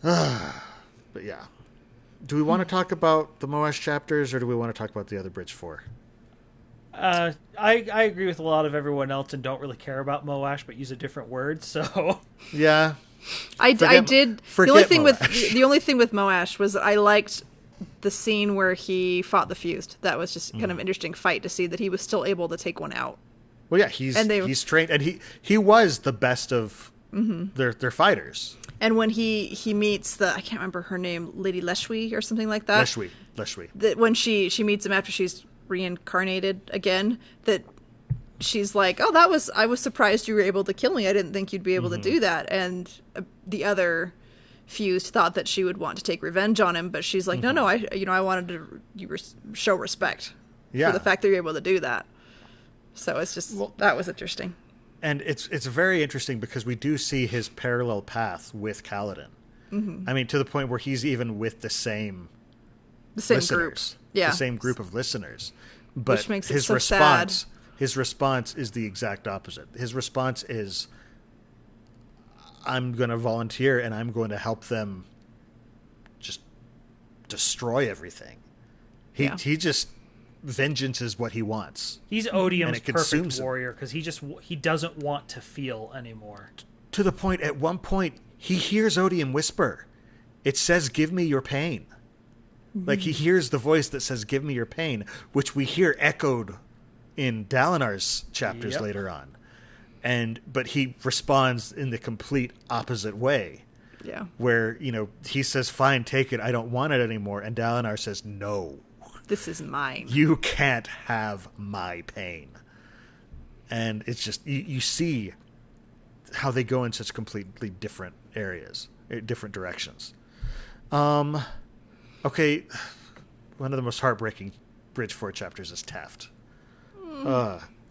But yeah. Do we want to talk about the Moash chapters, or do we want to talk about the other Bridge 4? I agree with a lot of everyone else and don't really care about Moash, but use a different word, so... Yeah. I did. The only thing Moash. with Moash was I liked the scene where he fought the Fused. That was just kind of an interesting fight to see that he was still able to take one out. Well, yeah, he's trained, and he was the best of their fighters. And when he meets I can't remember her name, Lady Leshwi or something like that. Leshwi. That when she meets him after she's reincarnated again, that she's like, "Oh, I was surprised you were able to kill me. I didn't think you'd be able to do that." And the other Fused thought that she would want to take revenge on him, but she's like, "No, I wanted to show respect for the fact that you're able to do that." So it's just that was interesting. And it's very interesting because we do see his parallel path with Kaladin. I mean, to the point where he's even with the same listeners. Group. Yeah. The same group of listeners. But which makes it his so response, sad. His response is the exact opposite. His response is, I'm going to volunteer and I'm going to help them just destroy everything. He just... vengeance is what he wants. He's Odium's perfect warrior because he doesn't want to feel anymore. To the point, at one point, he hears Odium whisper. It says, "Give me your pain." Like, he hears the voice that says, "Give me your pain," which we hear echoed in Dalinar's chapters later on. But he responds in the complete opposite way. Yeah. Where, he says, "Fine, take it. I don't want it anymore." And Dalinar says, "No. This is mine. You can't have my pain." And it's just, you see how they go in such completely different areas, different directions. Okay, one of the most heartbreaking Bridge 4 chapters is Teft.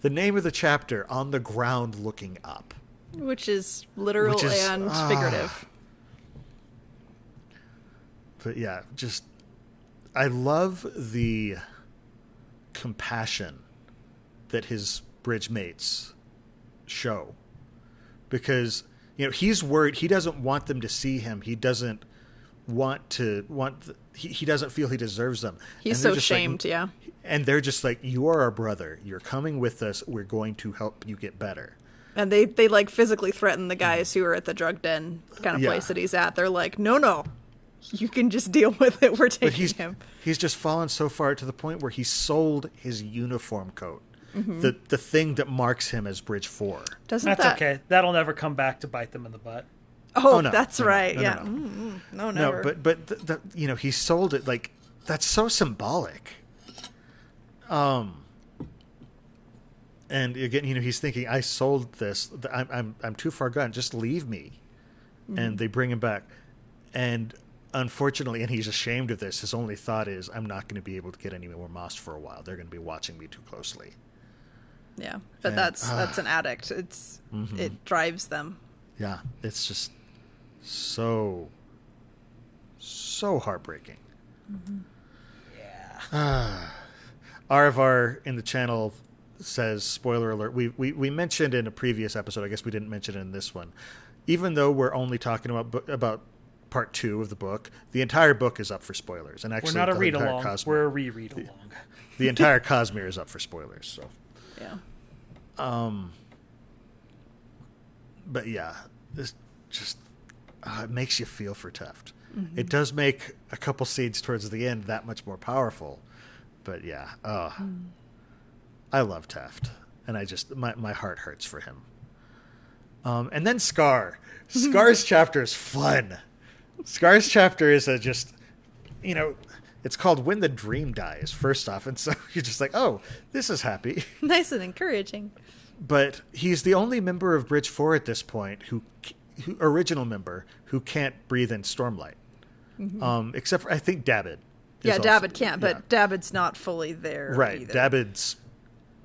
The name of the chapter, "On the Ground Looking Up." Which is literal and figurative. But yeah, just, I love the compassion that his bridge mates show. Because, he's worried. He doesn't want them to see him. He doesn't he doesn't feel he deserves them. He's so shamed, yeah. And they're just like, "You are our brother. You're coming with us. We're going to help you get better." And they like physically threaten the guys who are at the drug den kind of place that he's at. They're like, no, you can just deal with it. We're taking him. He's just fallen so far to the point where he sold his uniform coat. The thing that marks him as Bridge 4. That's okay. That'll never come back to bite them in the butt. Oh, no, that's right. No, never. No, but he sold it like, that's so symbolic. And again, he's thinking, "I sold this. I'm too far gone. Just leave me." And they bring him back, and unfortunately, and he's ashamed of this. His only thought is, "I'm not going to be able to get any more moss for a while. They're going to be watching me too closely." Yeah, but that's an addict. It drives them. Yeah, it's just so heartbreaking. Yeah. Arvar in the channel says, spoiler alert, we mentioned in a previous episode, I guess we didn't mention it in this one, even though we're only talking about part 2 of the book, the entire book is up for spoilers. And actually, we're not a read along, we're a reread along. The entire Cosmere is up for spoilers. So yeah. But yeah, this just it makes you feel for Teft. It does make a couple scenes towards the end that much more powerful. But yeah, I love Teft, and I just my heart hurts for him. And then Scar. Scar's chapter is fun. Scar's chapter is it's called "When the Dream Dies," first off, and so you're just like, "Oh, this is happy." Nice and encouraging. But he's the only member of Bridge 4 at this point who original member who can't breathe in Stormlight. Except for, I think, Dabbid. Yeah, Dabbid can't, but Dabbid's not fully there right, either. Dabbid's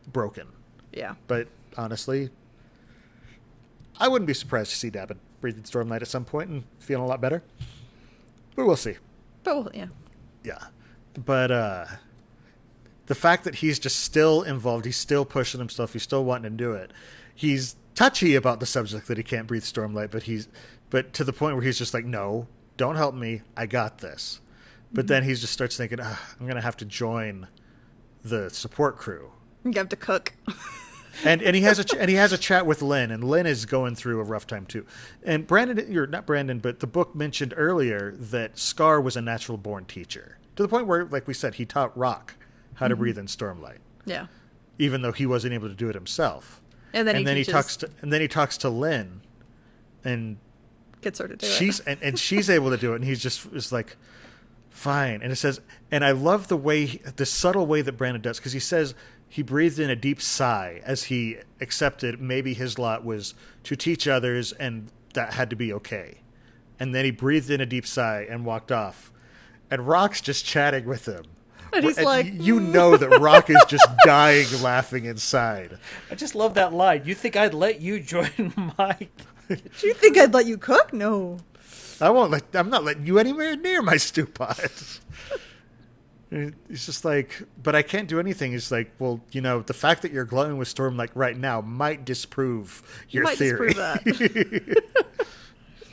broken. Yeah. But honestly, I wouldn't be surprised to see Dabbid breathing Stormlight at some point and feeling a lot better. But we'll see. Yeah. Yeah. But the fact that he's just still involved, he's still pushing himself, he's still wanting to do it. He's touchy about the subject that he can't breathe Stormlight, but to the point where he's just like, "No, don't help me. I got this." But then he just starts thinking, "I'm going to have to join the support crew." You have to cook. and he has a chat with Lynn, and Lynn is going through a rough time too. And Brandon, you're not Brandon, but the book mentioned earlier that Scar was a natural born teacher, to the point where, like we said, he taught Rock how to breathe in Stormlight. Yeah. Even though he wasn't able to do it himself. And then he talks to Lynn, and gets her to do it. And she's able to do it, and he's just is like, "Fine." And it says, and I love the subtle way that Brandon does, because he says he breathed in a deep sigh as he accepted maybe his lot was to teach others, and that had to be okay. And then he breathed in a deep sigh and walked off. And Rock's just chatting with him. And he's like... You know that Rock is just dying laughing inside. I just love that line. "You think I'd let you join my..." Do you think I'd let you cook? No. I'm not letting you anywhere near my stew pot. He's just like, "But I can't do anything." He's like, "Well, the fact that you're glowing with Stormlight right now might disprove your theory." Disprove that.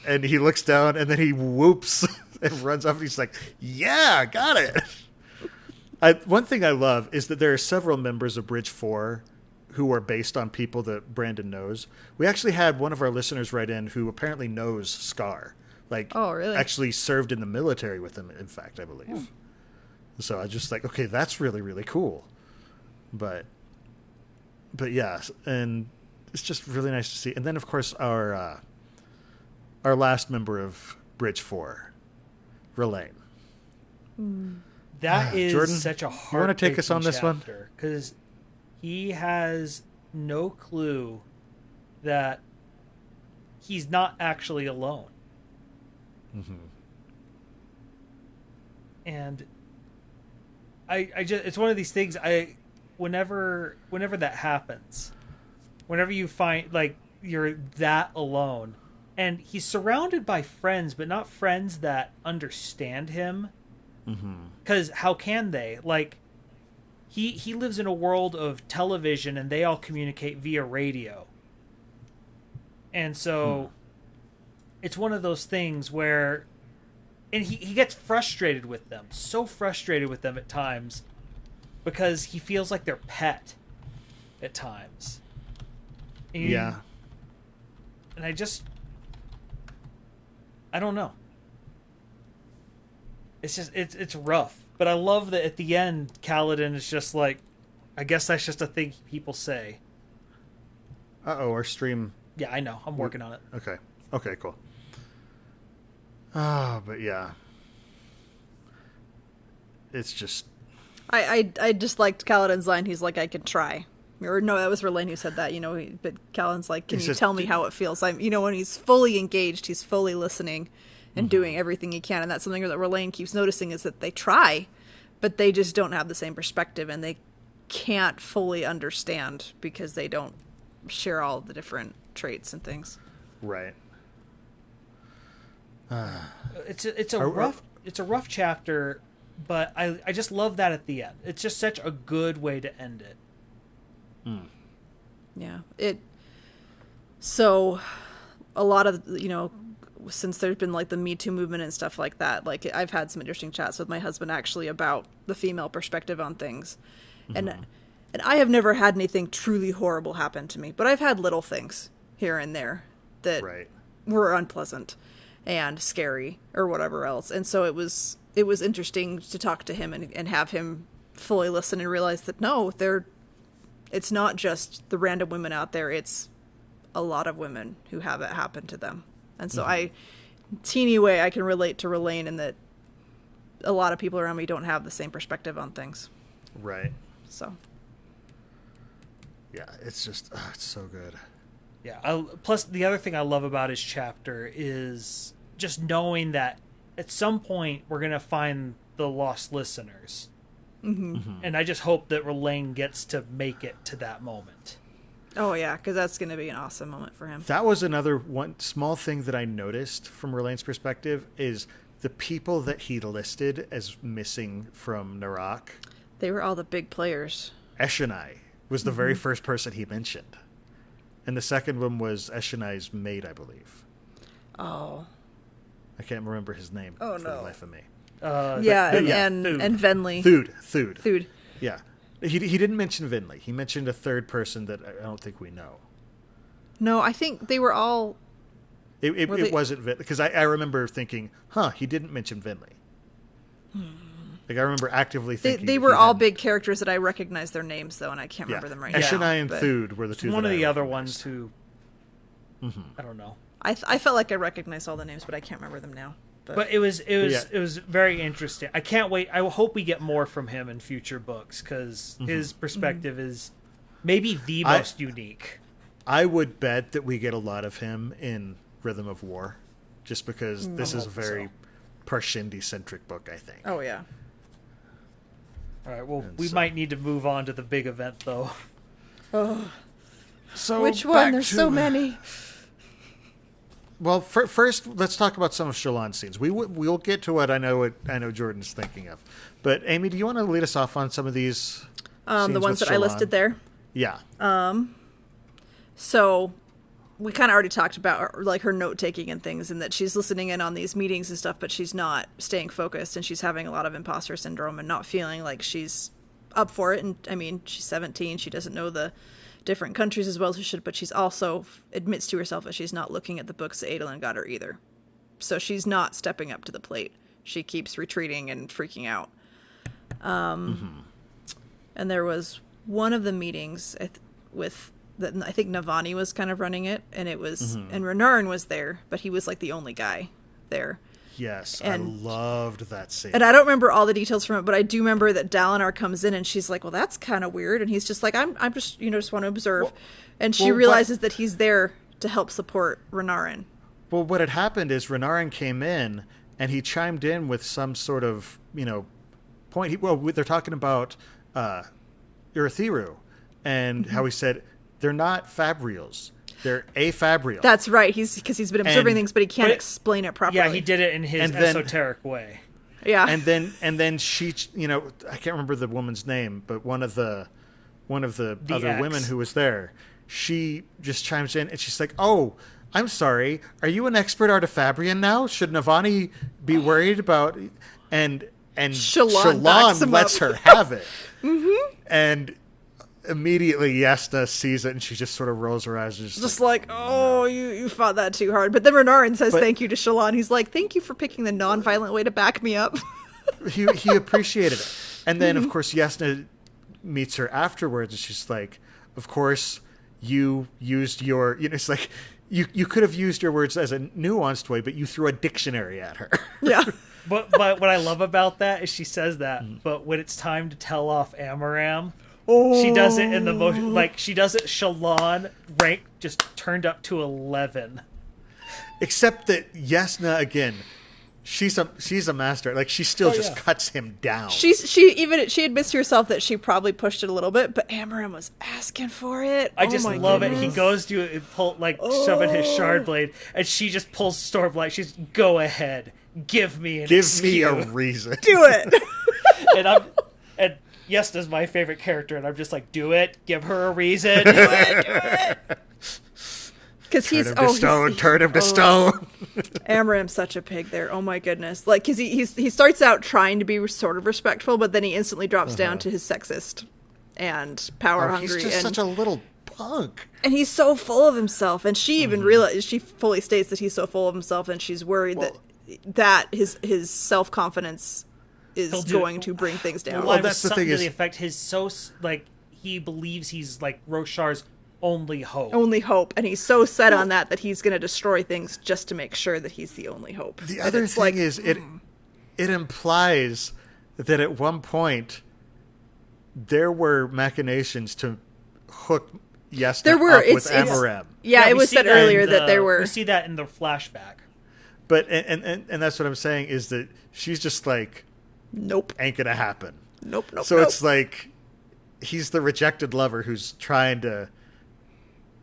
And he looks down, and then he whoops and runs off, and he's like, "Yeah, got it." One thing I love is that there are several members of Bridge 4 who are based on people that Brandon knows. We actually had one of our listeners write in who apparently knows Scar. Like, oh, really? Actually served in the military with him, in fact, I believe. So I just like, okay, that's really, really cool. But yeah, and it's just really nice to see. And then, of course, our last member of Bridge 4, Relaine. That is Jordan, such a you want to take us on this one? Because he has no clue that he's not actually alone. Mm-hmm. And I just, it's one of these things, whenever that happens, whenever you find, like, you're that alone, and he's surrounded by friends, but not friends that understand him. Because how can they? Like, he lives in a world of television, and they all communicate via radio. And so it's one of those things where, and he gets frustrated with them, so frustrated with them at times, because he feels like their pet at times. And, yeah. And I don't know. It's just, it's rough. But I love that at the end, Kaladin is just like, I guess that's just a thing people say. Uh-oh, our stream... Yeah, I know. I'm working on it. Okay, cool. But yeah. It's just... I just liked Kaladin's line. He's like, I can try. Or no, that was Relaine who said that, but Kaladin's like, can you tell me how it feels? When he's fully engaged, he's fully listening and doing everything he can. And that's something that Relaine keeps noticing, is that they try, but they just don't have the same perspective, and they can't fully understand because they don't share all the different traits and things. Right. It's a rough chapter, but I just love that at the end. It's just such a good way to end it. Yeah. So a lot of, since there's been like the Me Too movement and stuff like that, like I've had some interesting chats with my husband actually about the female perspective on things. And I have never had anything truly horrible happen to me, but I've had little things here and there that were unpleasant and scary or whatever else. And so it was interesting to talk to him and have him fully listen and realize that no, it's not just the random women out there. It's a lot of women who have it happen to them. And so teeny way, I can relate to Relaine in that a lot of people around me don't have the same perspective on things. Right. So. Yeah, it's just, it's so good. Yeah. Plus, the other thing I love about his chapter is just knowing that at some point we're going to find the lost listeners. And I just hope that Relaine gets to make it to that moment. Oh, yeah, because that's going to be an awesome moment for him. That was another one small thing that I noticed from Relaine's perspective is the people that he listed as missing from Narak. They were all the big players. Eshonai was the very first person he mentioned. And the second one was Eshonai's maid, I believe. Oh. I can't remember his name for the life of me. And Venli. Thude. Yeah. He didn't mention Vinley. He mentioned a third person that I don't think we know. No, I think they were all... It wasn't Vinley. Because I remember thinking, he didn't mention Vinley. Like, I remember actively thinking... They were all big characters that I recognized their names, though, and I can't remember them right now. Eshonai and Thude were the two one that of the I other recognized. ones who... I don't know. I felt like I recognized all the names, but I can't remember them now. But it was very interesting. I can't wait. I hope we get more from him in future books, because his perspective is maybe the most unique. I would bet that we get a lot of him in Rhythm of War, just because this is a very Parshendi-centric book, I think. Oh, yeah. All right, well, we might need to move on to the big event, though. Oh. So which one? There's so many. Well, first, let's talk about some of Shallan's scenes. We'll get to what I know Jordan's thinking of. But Amy, do you want to lead us off on some of these? The ones that Shallan I listed there. Yeah. So we kind of already talked about like her note taking and things, and that she's listening in on these meetings and stuff, but she's not staying focused, and she's having a lot of imposter syndrome and not feeling like she's up for it. And I mean, she's 17; she doesn't know the different countries as well as she should, but she's also admits to herself that she's not looking at the books that Adolin got her either. So she's not stepping up to the plate. She keeps retreating and freaking out. And there was one of the meetings I think Navani was kind of running it, and it was and Renarin was there, but he was like the only guy there. Yes, and I loved that scene. And I don't remember all the details from it, but I do remember that Dalinar comes in and she's like, "Well, that's kind of weird," and he's just like, "I'm just just want to observe," and she realizes that he's there to help support Renarin. Well, what had happened is Renarin came in and he chimed in with some sort of point. They're talking about Urithiru and how he said they're not Fabrials. They're afabrial. That's right. Because he's been observing things, but he can't explain it properly. Yeah, he did it in his esoteric way. Yeah. And then she, I can't remember the woman's name, but one of the other women who was there, she just chimes in and she's like, "Oh, I'm sorry. Are you an expert artifabrian now? Should Navani be worried about?" And Shallan lets her have it. And immediately Yasna sees it and she just sort of rolls her eyes and just like, "Oh, you fought that too hard." But then Renarin says thank you to Shallan. He's like, "Thank you for picking the non-violent way to back me up." he appreciated it. And then of course Yasna meets her afterwards and she's like, "Of course you used your it's like you could have used your words as a nuanced way, but you threw a dictionary at her." Yeah. But what I love about that is she says that, but when it's time to tell off Amaram, she does it in the motion, like she does it Shallan rank just turned up to 11. Except that Yasna again, she's a master. Like she still just cuts him down. She admits to herself that she probably pushed it a little bit, but Amaram was asking for it. I just love it. He goes to pull shoving his shard blade, and she just pulls Stormlight. She's go ahead, give me a reason, do it. and Yesna's my favorite character, and I'm just like, do it, give her a reason, do it. Because turn him to stone. Amaram's such a pig there. Oh my goodness! Like, because he starts out trying to be sort of respectful, but then he instantly drops down to his sexist and power hungry. He's just such a little punk, and he's so full of himself. And she even realizes, she fully states that he's so full of himself, and she's worried that his self-confidence is going to bring things down. Well, that's the thing is, the effect he believes he's like Roshar's only hope, and he's so set on that he's going to destroy things just to make sure that he's the only hope. The other thing is it implies that at one point there were machinations to hook Yasna up with Amaram. Yeah, it was said earlier that there were. We see that in the flashback. But and that's what I'm saying is that she's just like, nope, ain't gonna happen. Nope. So it's like he's the rejected lover who's trying to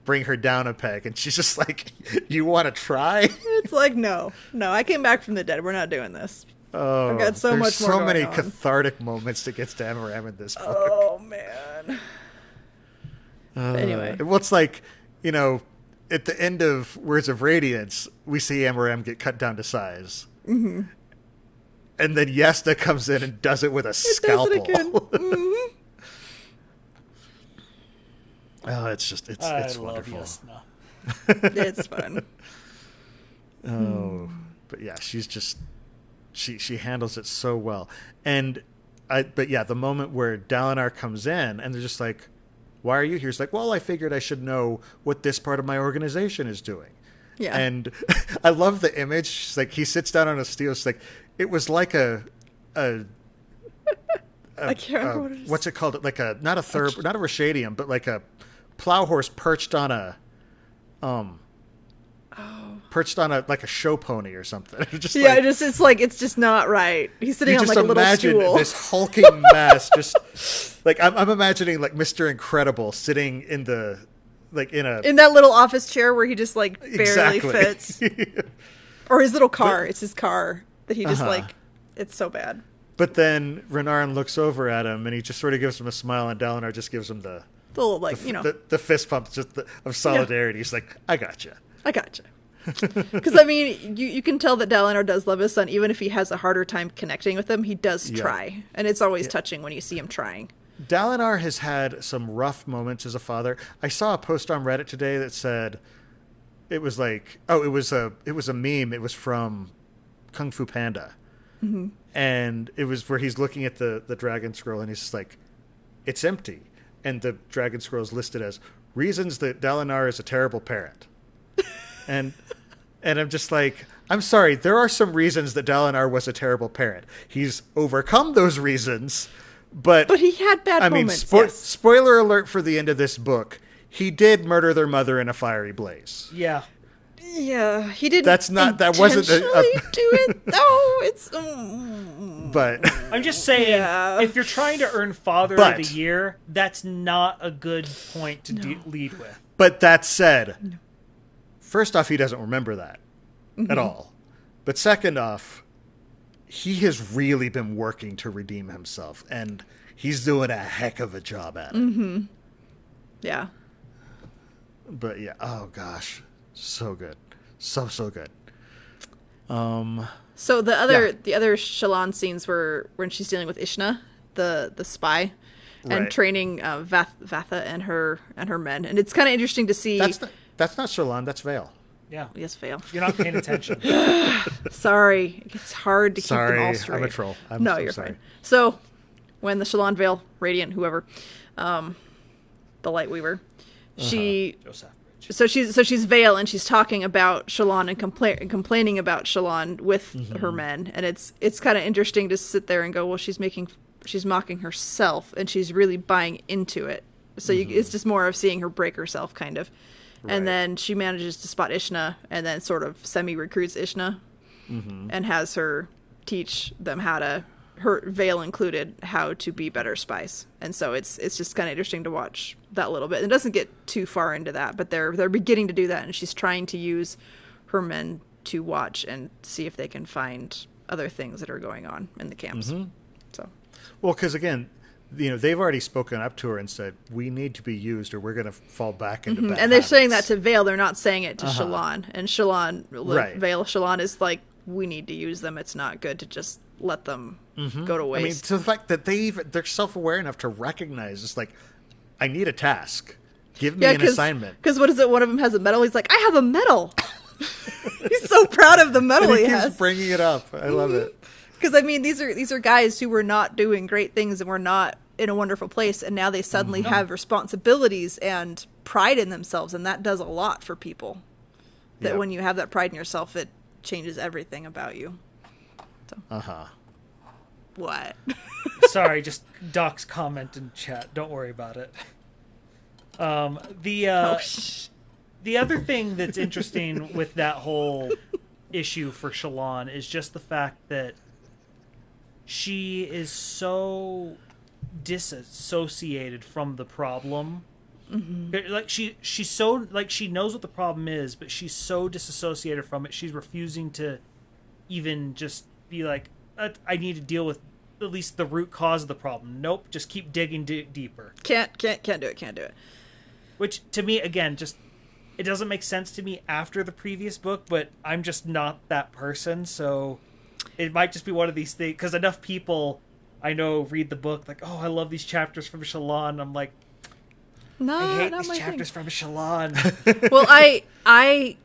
bring her down a peg, and she's just like, "You want to try?" It's like, no, I came back from the dead. We're not doing this. Oh, I've got so much more. So many on. Cathartic moments to get to Amaram in this book. Oh man. Anyway, it's like, at the end of Words of Radiance, we see Amaram get cut down to size. Mm-hmm. And then Yasna comes in and does it with a scalpel. Does it again. Mm-hmm. Oh, it's wonderful. Yasna. It's fun. Oh, but yeah, she's just she handles it so well. And the moment where Dalinar comes in and they're just like, "Why are you here?" He's like, "Well, I figured I should know what this part of my organization is doing." Yeah. And I love the image. She's like, he sits down on a steel. It's like, it was like a I can't remember what it is. What's it called? Like not a Rashadium, but like a plow horse perched on a like a show pony or something. It's just not right. He's sitting on like a little stool. Imagine this hulking mass, just like I'm imagining like Mr. Incredible sitting in the in that little office chair where he just like barely fits, or his little car. It's his car that he just it's so bad. But then Renarin looks over at him and he just sort of gives him a smile, and Dalinar just gives him the little the fist pump of solidarity. He's like, I gotcha. Because I mean, you can tell that Dalinar does love his son, even if he has a harder time connecting with him. He does try, and it's always touching when you see him trying. Dalinar has had some rough moments as a father. I saw a post on Reddit today that said it was like, it was a meme. It was from Kung Fu Panda, And it was where he's looking at the dragon scroll, and he's just like, it's empty. And the dragon scroll is listed as reasons that Dalinar is a terrible parent. and I'm just like, I'm sorry, there are some reasons that Dalinar was a terrible parent. He's overcome those reasons, but he had bad moments. Yes. Spoiler alert for the end of this book. He did murder their mother in a fiery blaze. Yeah. Yeah, he didn't. That wasn't do it though. It's. But I'm just saying, if you're trying to earn Father of the Year, that's not a good point to lead with. But that said, first off, he doesn't remember that at all. But second off, he has really been working to redeem himself, and he's doing a heck of a job at it. Yeah. But yeah, oh gosh. So good. So good. So the other Shallan scenes were when she's dealing with Ishna, the spy, and training Vatha and her men. And it's kind of interesting to see. That's not Shallan, that's Vale. Yeah. Yes, Vale. You're not paying attention. Sorry. It's hard to keep them all straight. I'm a troll. You're sorry. fine. So when the Shallan Vale, Radiant, whoever, the Lightweaver, So she's Vale, and she's talking about Shallan and complaining about Shallan with her men, and it's kind of interesting to sit there and go, well, she's mocking herself, and she's really buying into it. So it's just more of seeing her break herself, kind of. Right. And then she manages to spot Ishna, and then sort of semi-recruits Ishna, and has her teach them her Vale included, how to be better spies. And so it's just kind of interesting to watch that little bit. It doesn't get too far into that, but they're beginning to do that, and she's trying to use her men to watch and see if they can find other things that are going on in the camps. So, well, because again, they've already spoken up to her and said, we need to be used or we're going to fall back into bad and they're habits. saying that to Vale. They're not saying it to Shallan. And Shallan, Shallan is like, we need to use them. It's not good to just let them go to waste. I mean, to the fact that they're self-aware enough to recognize it's like, I need a task. Give me an assignment. Because what is it? One of them has a medal. He's like, I have a medal. He's so proud of the medal he has. Keeps bringing it up. I love it. Because I mean, these are guys who were not doing great things and were not in a wonderful place, and now they suddenly have responsibilities and pride in themselves, and that does a lot for people. That when you have that pride in yourself, it changes everything about you. So. What? Sorry, just Doc's comment in chat. Don't worry about it. The other thing that's interesting with that whole issue for Shallan is just the fact that she is so disassociated from the problem. Like she's so, like, she knows what the problem is, but she's so disassociated from it. She's refusing to even just be like, I need to deal with at least the root cause of the problem. Nope, just keep digging deeper. Can't do it. Which, to me, again, just, it doesn't make sense to me after the previous book, but I'm just not that person, so it might just be one of these things, because enough people I know read the book like, oh, I love these chapters from Shallan. I'm like, I hate these chapters from Shallan. Well, I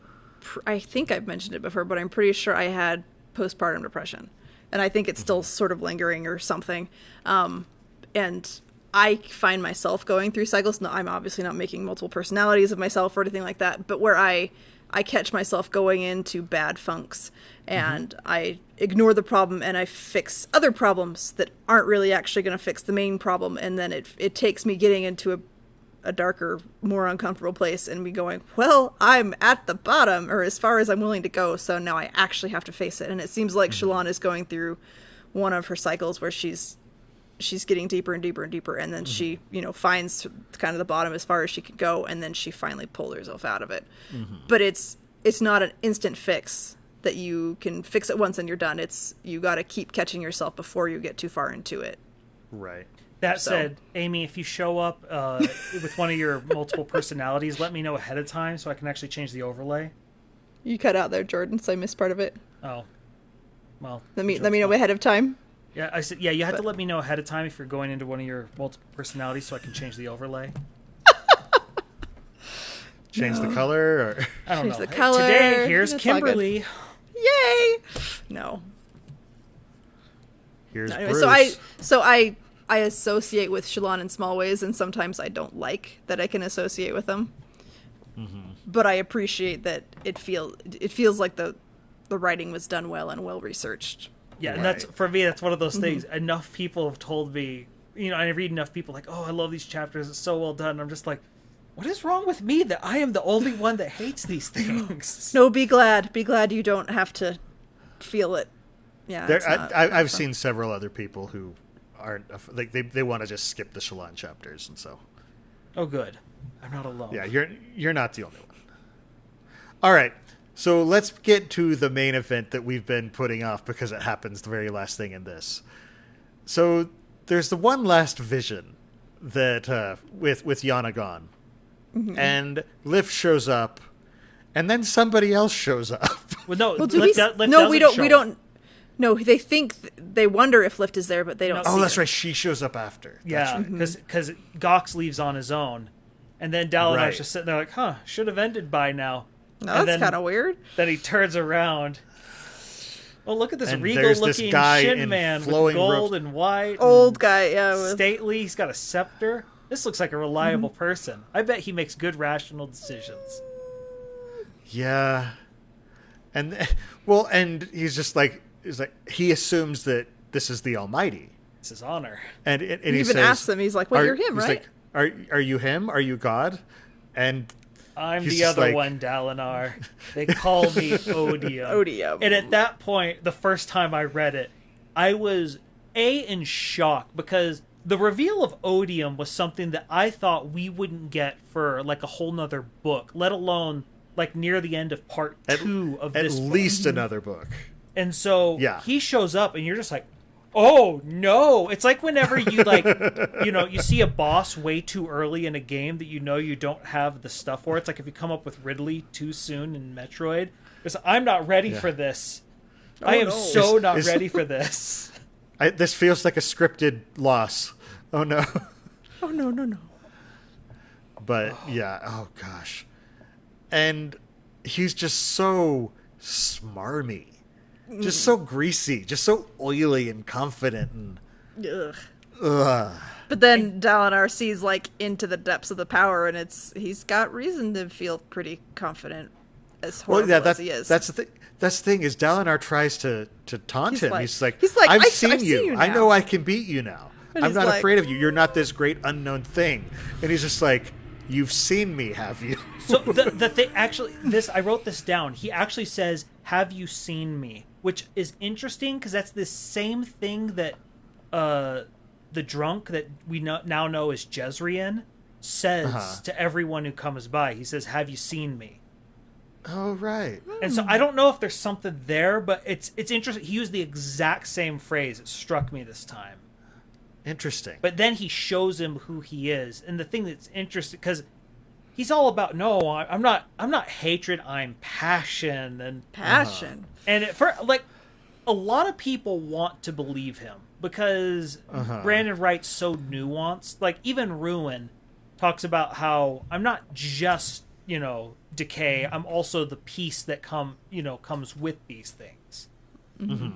think I've mentioned it before, but I'm pretty sure I had postpartum depression, and I think it's still sort of lingering or something. And I find myself going through cycles. No, I'm obviously not making multiple personalities of myself or anything like that, but where I catch myself going into bad funks, and I ignore the problem and I fix other problems that aren't really actually going to fix the main problem, and then it takes me getting into a darker, more uncomfortable place, and me going, well, I'm at the bottom, or as far as I'm willing to go, so now I actually have to face it. And it seems like Shallan is going through one of her cycles where she's getting deeper and deeper and deeper, and then she, finds kind of the bottom as far as she can go, and then she finally pulls herself out of it. But it's not an instant fix that you can fix it once and you're done. You got to keep catching yourself before you get too far into it. Right. That said, Amy, if you show up with one of your multiple personalities, let me know ahead of time so I can actually change the overlay. You cut out there, Jordan, so I missed part of it. Oh. Well. Let me know ahead of time. Yeah, I said, you have to let me know ahead of time if you're going into one of your multiple personalities so I can change the overlay. Change the color? Or I don't know. The color. Today, here's Kimberly. Yay! No. Here's Anyway, Bruce. so I associate with Shallan in small ways, and sometimes I don't like that I can associate with them. Mm-hmm. But I appreciate that it feels like the writing was done well and well researched. Yeah, Right. and that's, for me, that's one of those things. Enough people have told me, I read enough people like, oh, I love these chapters, it's so well done. And I'm just like, what is wrong with me that I am the only one that hates these things? No, be glad you don't have to feel it. Yeah, I've seen several other people who aren't like they want to just skip the Shallan chapters, and so. Oh, good. I'm not alone. Yeah, you're not the only one. All right, so let's get to the main event that we've been putting off because it happens the very last thing in this. So there's the one last vision that with Yana gone, and Lift shows up, and then somebody else shows up. Well, no, Well, we don't. No, they think they wonder if Lift is there, but they don't. Oh, see that's her. right. She shows up after. Yeah, That's right. because Gox leaves on his own, and then Dalinar's Right. just sitting there like, huh, should have ended by now. No, that's kind of weird. Then he turns around. Oh, look at this And there's this regal-looking guy Shin in Man with flowing gold robes. and white. Old guy, yeah. With... Stately. He's got a scepter. This looks like a reliable person. I bet he makes good, rational decisions. Yeah, and and he's just like he assumes that this is the Almighty, It's his honor. and He he even says, asks him. He's like, "Well, you're him, he's right?" like, are you him? Are you God? And I'm he's the just other like- one, Dalinar. They call me Odium. Odium. And at that point, the first time I read it, I was in shock because the reveal of Odium was something that I thought we wouldn't get for like a whole nother book, let alone like near the end of part 2 of this at book. least another book. And so Yeah. he shows up and you're just like, oh no. It's like whenever you like, you see a boss way too early in a game that you don't have the stuff for. It's like if you come up with Ridley too soon in Metroid. It's, I'm not ready for this. I am so not ready for this. This feels like a scripted loss. Oh no. Oh no. But yeah, oh gosh. And he's just so smarmy. Just so greasy, just so oily and confident and Ugh. But then Dalinar sees like into the depths of the power, and he's got reason to feel pretty confident, as horrible as he is. That's the thing. That's the thing is Dalinar tries to taunt him. He's like, I've seen you. I know I can beat you now. And I'm he's not like- afraid of you. You're not this great unknown thing. And he's just like, you've seen me, have you? So the thing, actually, I wrote this down. He actually says, "Have you seen me?" Which is interesting because that's the same thing that the drunk that we now know as Jezrien says to everyone who comes by. He says, "Have you seen me?" Oh, right. And so I don't know if there's something there, but it's interesting. He used the exact same phrase. It struck me this time. Interesting. But then he shows him who he is, and the thing that's interesting because he's all about I'm not hatred. I'm passion and passion. And for like a lot of people want to believe him because Brandon writes so nuanced. Like even Ruin talks about how I'm not just decay. I'm also the peace that comes with these things.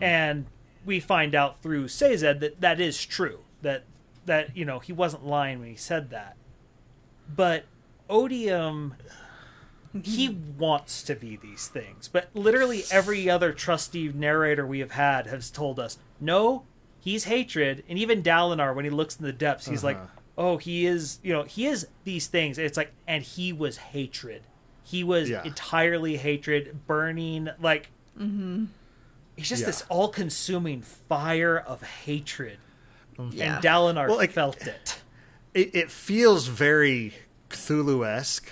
And we find out through Sazed that is true. That he wasn't lying when he said that. But Odium, he wants to be these things. But literally every other trusty narrator we have had has told us, no, he's hatred. And even Dalinar, when he looks in the depths, he's like, oh, he is these things. And it's like, and he was hatred. He was entirely hatred, burning, like, he's just this all-consuming fire of hatred. Yeah. And Dalinar felt it. It feels very Cthulhu-esque.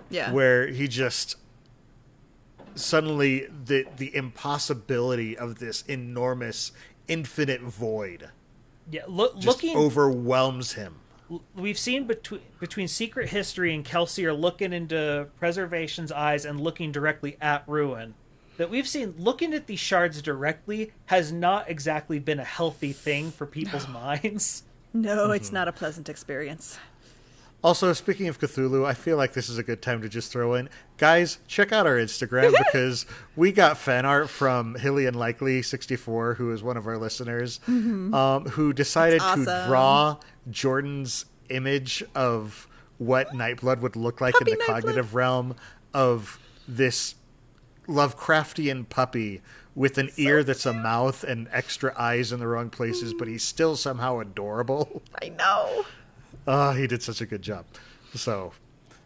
Yeah. Where he just suddenly the impossibility of this enormous infinite void Looking overwhelms him. We've seen between Secret History and Kelsey are looking into Preservation's eyes and looking directly at Ruin. That we've seen looking at these shards directly has not exactly been a healthy thing for people's minds. No, it's not a pleasant experience. Also, speaking of Cthulhu, I feel like this is a good time to just throw in, guys, check out our Instagram because we got fan art from Hilly and Likely 64, who is one of our listeners, who decided to draw Jordan's image of what Nightblood would look like in the cognitive realm of this Lovecraftian puppy with an ear that's a mouth and extra eyes in the wrong places, but he's still somehow adorable. I know. Oh, he did such a good job. So,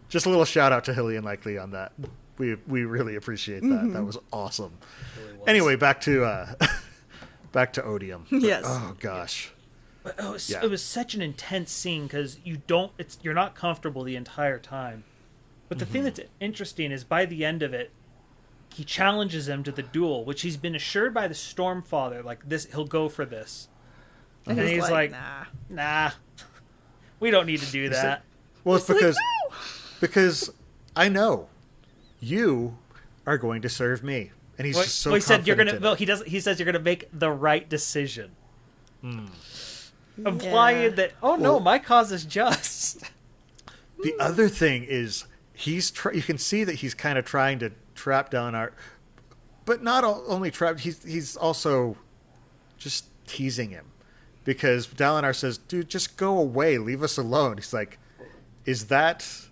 just a little shout out to Hilly and Likely on that. We really appreciate that. That was awesome. Really was. Anyway, back to Odium. Yes. Oh gosh. It was such an intense scene because you're not comfortable the entire time. But the thing that's interesting is by the end of it, he challenges him to the duel, which he's been assured by the Stormfather, like this, he'll go for this. And he's like, nah. We don't need to do that. Well, it's because I know you are going to serve me, and he's just so. He said you're confident gonna. Well, he says you're gonna make the right decision, implying that my cause is just. The other thing is you can see that he's kind of trying to trap Dalinar, but not only trap. He's also just teasing him. Because Dalinar says, dude, just go away. Leave us alone. He's like, is that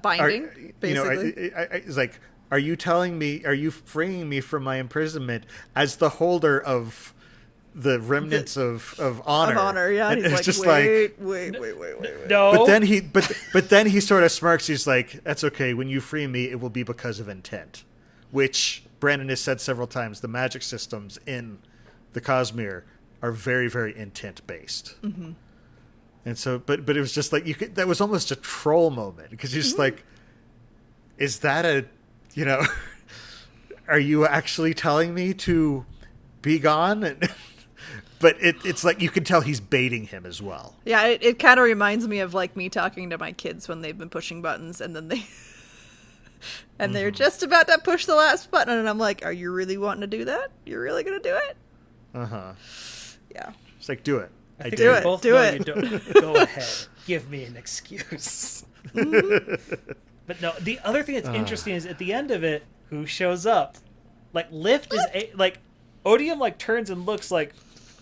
binding? Basically. He's like, are you freeing me from my imprisonment as the holder of the remnants of honor? Of honor, yeah. And he's just wait. No. But then he sort of smirks. He's like, that's okay. When you free me, it will be because of intent. Which Brandon has said several times. The magic systems in the Cosmere are very, very intent based. And so, but it was just like that was almost a troll moment because you're just like, is that are you actually telling me to be gone? But it's like you can tell he's baiting him as well. Yeah, it kind of reminds me of like me talking to my kids when they've been pushing buttons and then they're just about to push the last button and I'm like, are you really wanting to do that? You're really going to do it? Yeah. It's like, do it. I think do it. Both do it. You don't, go ahead. Give me an excuse. But no, the other thing that's interesting is at the end of it, who shows up? Like Lift is Odium like turns and looks like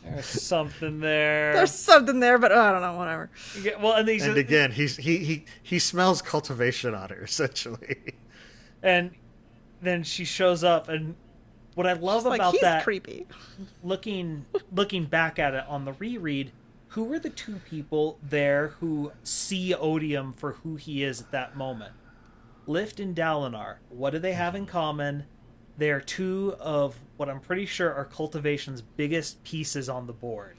there's something there. There's something there, but I don't know, whatever. Yeah, well, and again, he smells cultivation on her essentially. And then she shows up and. What I love about he's that, creepy. looking back at it on the reread, who were the two people there who see Odium for who he is at that moment? Lift and Dalinar. What do they have in common? They are two of what I'm pretty sure are Cultivation's biggest pieces on the board.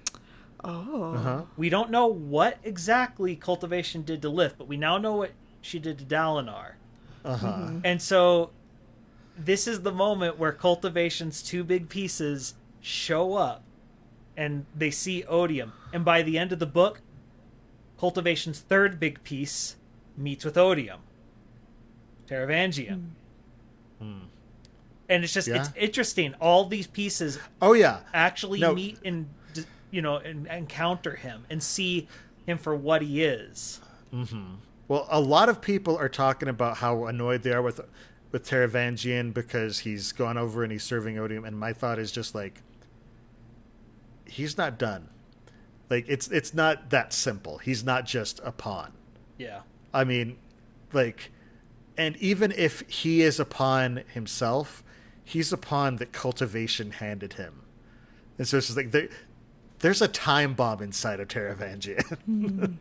Oh. We don't know what exactly Cultivation did to Lift, but we now know what she did to Dalinar. And so this is the moment where Cultivation's two big pieces show up and they see Odium. And by the end of the book, Cultivation's third big piece meets with Odium. Taravangian. And it's just, it's interesting. All these pieces actually meet and, and encounter him and see him for what he is. Well, a lot of people are talking about how annoyed they are with Taravangian because he's gone over and he's serving Odium, and my thought is just like, he's not done. Like it's not that simple. He's not just a pawn. Yeah. I mean, like, and even if he is a pawn himself, he's a pawn that Cultivation handed him. And so it's just like there's a time bomb inside of Taravangian.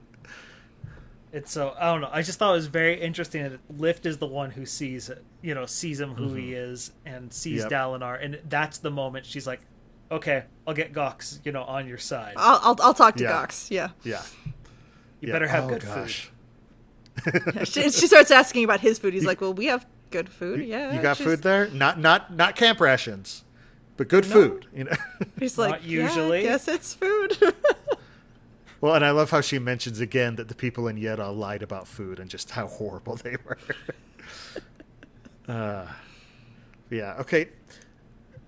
It's so, I don't know. I just thought it was very interesting that Lift is the one who sees it, sees him who he is and sees Dalinar. And that's the moment she's like, okay, I'll get Gox, on your side. I'll talk to Gox. Yeah. Yeah. You better have good food. She starts asking about his food. He's like, well, we have good food. Yeah. You got food there? Not camp rations, but good food. He's like, not usually. I guess it's food. Well, and I love how she mentions again that the people in Yeda lied about food and just how horrible they were. Yeah. Okay.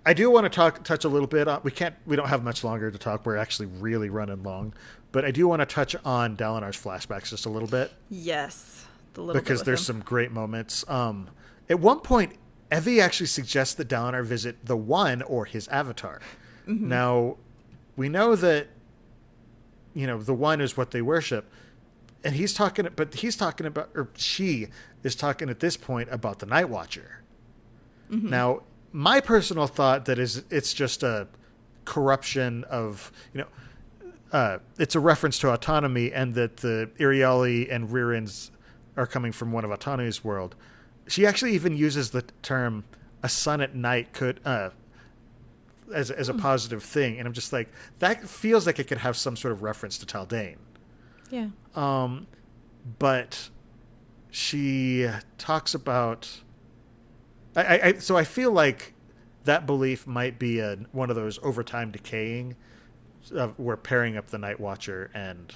I do want to touch a little bit on, we don't have much longer to talk. We're actually really running long, but I do want to touch on Dalinar's flashbacks just a little bit. Yes. Because there's some great moments. At one point, Evie actually suggests that Dalinar visit the One or his avatar. Mm-hmm. Now, we know that, the One is what they worship, and she is talking at this point about the Night Watcher. Mm-hmm. Now, my personal thought it's just a corruption of, it's a reference to autonomy, and that the Iriali and Ririns are coming from one of autonomy's world. She actually even uses the term "a sun at night" could as a positive thing, and I'm just like, that feels like it could have some sort of reference to Taldane. Yeah. But she talks about. So I feel like that belief might be one of those over time decaying. We're pairing up the Night Watcher and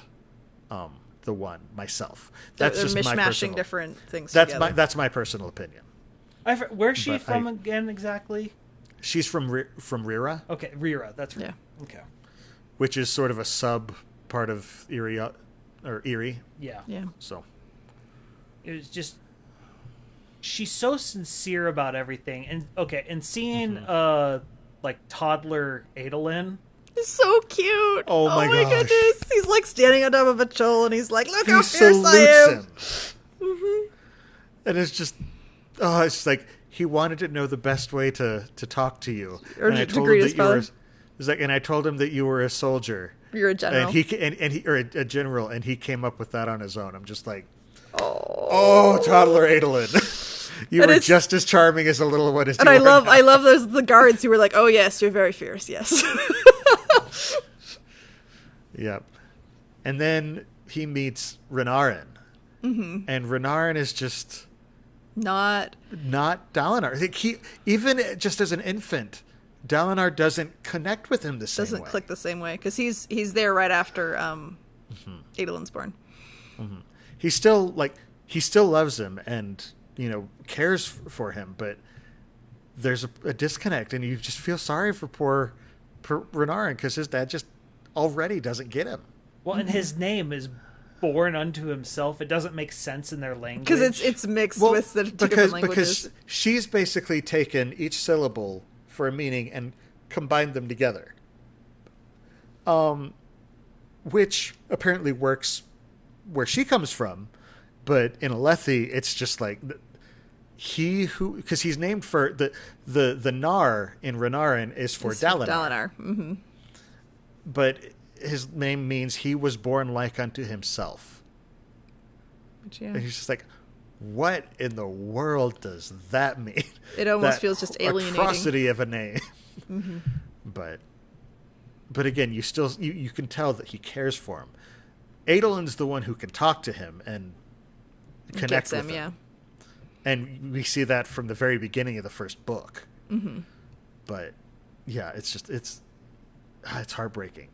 the One myself. That's they're just mishmashing my personal, different things. That's my personal opinion. Where's she from again exactly? She's from Rira. Okay, Rira. That's right. Yeah. Okay. Which is sort of a sub part of Erie. Yeah. Yeah. So it was just, she's so sincere about everything, and seeing like toddler Adolin. He's so cute. Oh my goodness. He's like standing on top of a troll, and he's like, look how fierce salutes I am. Him. Mm-hmm. And it's just, it's like he wanted to know the best way to talk to you. Or to greet his father. And I told him that you were a soldier. You're a general. And he or a general, and he came up with that on his own. I'm just like, oh toddler Adolin. You were just as charming as a little one as you I are love the guards who were like, oh yes, you're very fierce, yes. Yep. And then he meets Renarin. Mm-hmm. And Renarin is just not Dalinar. I think even just as an infant, Dalinar doesn't connect with him the same way. Doesn't click the same way, because he's there right after Adolin's born. Mm-hmm. He still loves him and cares for him, but there's a disconnect, and you just feel sorry for poor Renarin, because his dad just already doesn't get him. Well, and his name is born unto himself. It doesn't make sense in their language, because it's mixed with the two different languages. Because she's basically taken each syllable for a meaning and combined them together, which apparently works where she comes from, but in Alethi it's just like because he's named for the Nar in Renarin is for Dalinar. Dalinar. Mm-hmm. But his name means he was born like unto himself. Which, yeah. And he's just like, what in the world does that mean? It almost feels just alienating. Atrocity of a name. Mm-hmm. But again, you can tell that he cares for him. Adolin's the one who can talk to him and connect with him. Yeah. And we see that from the very beginning of the first book. Mm-hmm. But yeah, it's heartbreaking.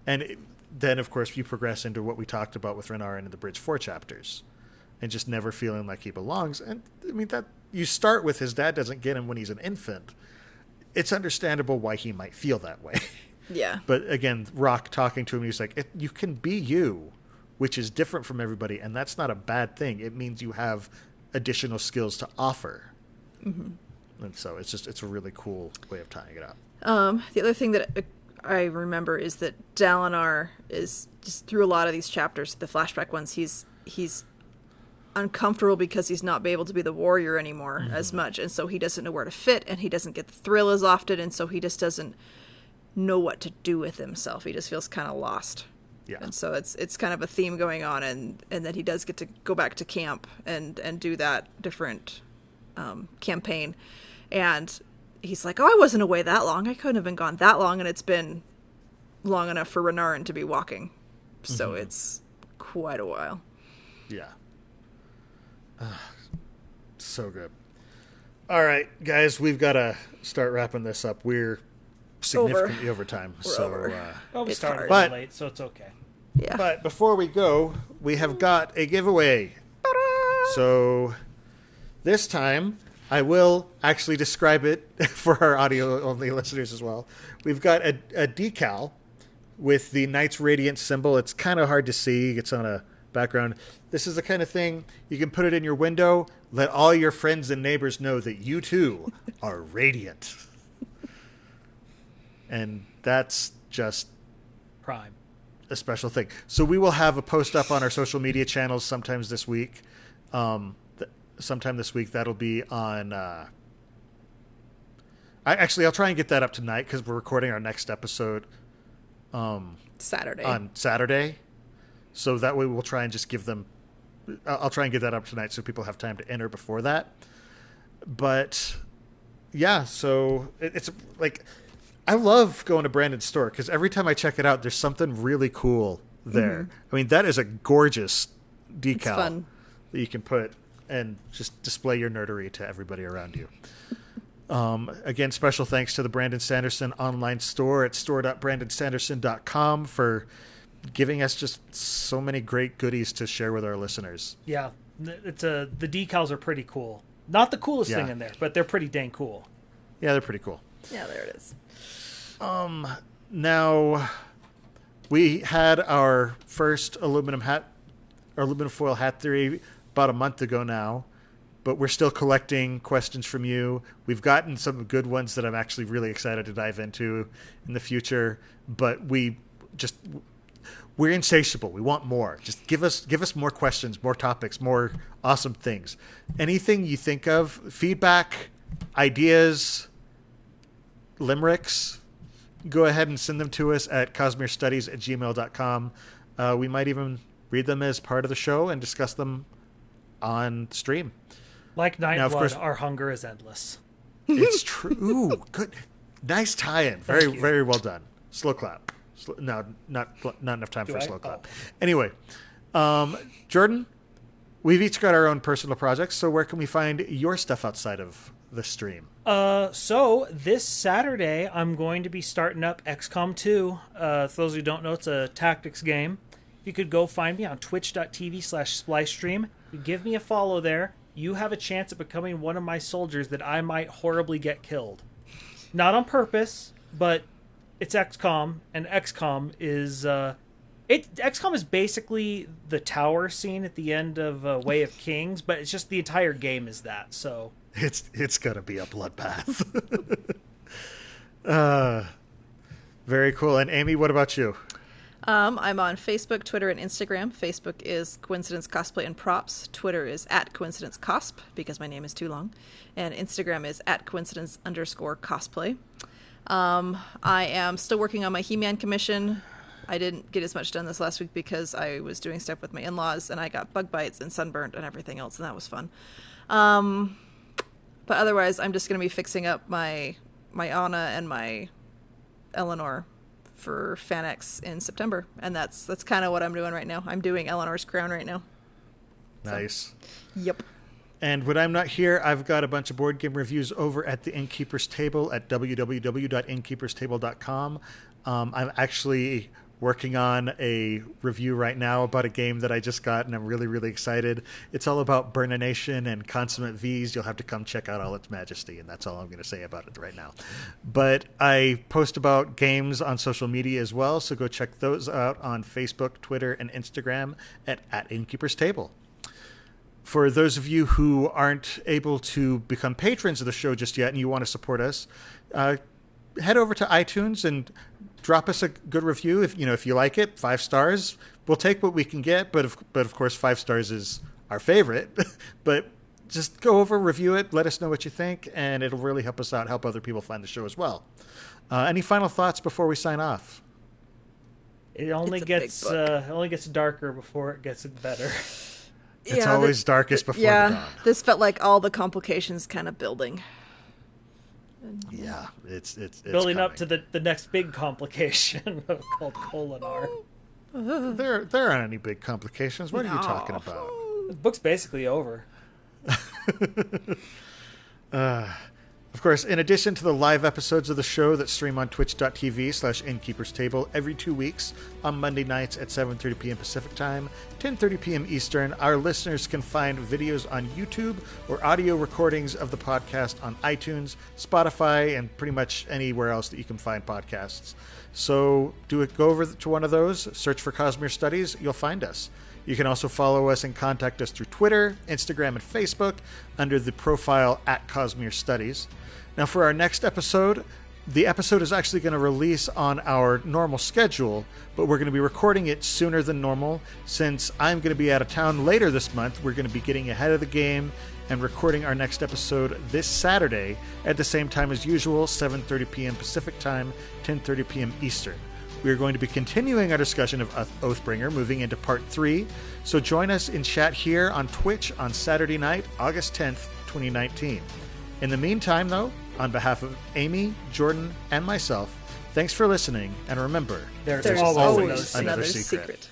And then, of course, you progress into what we talked about with Renarin in the Bridge 4 chapters, and just never feeling like he belongs. And I mean, that you start with his dad doesn't get him when he's an infant. It's understandable why he might feel that way. Yeah. But again, Rock talking to him, he's like, you can be you, which is different from everybody, and that's not a bad thing. It means you have additional skills to offer. Mm-hmm. And so it's a really cool way of tying it up. The other thing that I remember is that Dalinar is just through a lot of these chapters, the flashback ones, he's uncomfortable because he's not able to be the warrior anymore as much, and so he doesn't know where to fit, and he doesn't get the thrill as often, and so he just doesn't know what to do with himself. He just feels kind of lost. Yeah. And so it's kind of a theme going on, and that he does get to go back to camp and do that different campaign, and he's like, oh, I wasn't away that long. I couldn't have been gone that long, and it's been long enough for Renarin to be walking. So it's quite a while. Yeah. So good. All right, guys, we've got to start wrapping this up. We're significantly over time. We're so over. We It's started hard. late, so it's okay. Yeah. But before we go, we have got a giveaway. So this time I will actually describe it for our audio-only listeners as well. We've got a decal with the Knight's Radiant symbol. It's kind of hard to see. It's on a background. This is the kind of thing you can put it in your window, let all your friends and neighbors know that you too are radiant. And that's just prime. A special thing. So we will have a post up on our social media channels sometime this week. Sometime this week. That'll be on... I'll try and get that up tonight because we're recording our next episode Saturday. On Saturday. So that way we'll try and just give them... I'll try and get that up tonight so people have time to enter before that. But, yeah, so it's like... I love going to Brandon's store because every time I check it out, there's something really cool there. Mm-hmm. I mean, that is a gorgeous decal that you can put and just display your nerdery to everybody around you. Again, special thanks to the Brandon Sanderson online store at store.brandonsanderson.com for giving us just so many great goodies to share with our listeners. Yeah, the decals are pretty cool. Not the coolest thing in there, but they're pretty dang cool. Yeah, they're pretty cool. Yeah, there it is. Now we had our first aluminum foil hat theory about a month ago now, but we're still collecting questions from you. We've gotten some good ones that I'm actually really excited to dive into in the future, but we're insatiable. We want more. Just give us more questions, more topics, more awesome things. Anything you think of, feedback, ideas, limericks, go ahead and send them to us at cosmerestudies@gmail.com. We might even read them as part of the show and discuss them on stream. Like Nightblood, our hunger is endless. It's true. Ooh, good. Nice tie-in. Very, very well done. Slow clap. No, not enough time for a slow clap. Anyway, Jordan, we've each got our own personal projects, so where can we find your stuff outside of the stream? So this Saturday, I'm going to be starting up XCOM 2. For those who don't know, it's a tactics game. You could go find me on twitch.tv/splicestream. You give me a follow there. You have a chance at becoming one of my soldiers that I might horribly get killed. Not on purpose, but it's XCOM, and XCOM is XCOM is basically the tower scene at the end of Way of Kings, but it's just the entire game is that. So it's gonna be a bloodbath. Very cool. And Amy, what about you? I'm on Facebook, Twitter, and Instagram. Facebook is Coincidence Cosplay and Props. Twitter is @CoincidenceCosp, because my name is too long. And Instagram is @coincidence_cosplay. I am still working on my He-Man commission. I didn't get as much done this last week because I was doing stuff with my in-laws, and I got bug bites and sunburned and everything else, and that was fun. But otherwise, I'm just going to be fixing up my Anna and my Eleanor for FanX in September, and that's kind of what I'm doing right now. I'm doing Eleanor's crown right now. Nice. So, yep. And when I'm not here, I've got a bunch of board game reviews over at the Innkeeper's Table at www.innkeeperstable.com. I'm actually working on a review right now about a game that I just got, and I'm really, really excited. It's all about Burnination and Consummate V's. You'll have to come check out all its majesty, and that's all I'm going to say about it right now. But I post about games on social media as well, so go check those out on Facebook, Twitter, and Instagram at Innkeeper's Table. For those of you who aren't able to become patrons of the show just yet and you want to support us, head over to iTunes and drop us a good review. If you like it, 5 stars. We'll take what we can get, but of course 5 stars is our favorite. But just go over, review it, let us know what you think, and it'll really help us out, help other people find the show as well. Any final thoughts before we sign off? It only gets darker before it gets better. It's always darkest before the dawn. This felt like all the complications kind of building. Yeah, it's building coming up to the next big complication called Kolinar. There aren't any big complications. What are you talking about? The book's basically over. Of course, in addition to the live episodes of the show that stream on twitch.tv/Innkeeper's Table every 2 weeks on Monday nights at 7:30 p.m. Pacific Time, 10:30 p.m. Eastern, our listeners can find videos on YouTube or audio recordings of the podcast on iTunes, Spotify, and pretty much anywhere else that you can find podcasts. So go over to one of those, search for Cosmere Studies, you'll find us. You can also follow us and contact us through Twitter, Instagram, and Facebook under the profile @Cosmere Studies. Now, for our next episode, the episode is actually going to release on our normal schedule, but we're going to be recording it sooner than normal since I'm going to be out of town later this month. We're going to be getting ahead of the game and recording our next episode this Saturday at the same time as usual, 7:30 p.m. Pacific Time, 10:30 p.m. Eastern. We are going to be continuing our discussion of Oathbringer, moving into Part 3, so join us in chat here on Twitch on Saturday night, August 10th, 2019. In the meantime, though, on behalf of Amy, Jordan, and myself, thanks for listening, and remember, there's always another secret.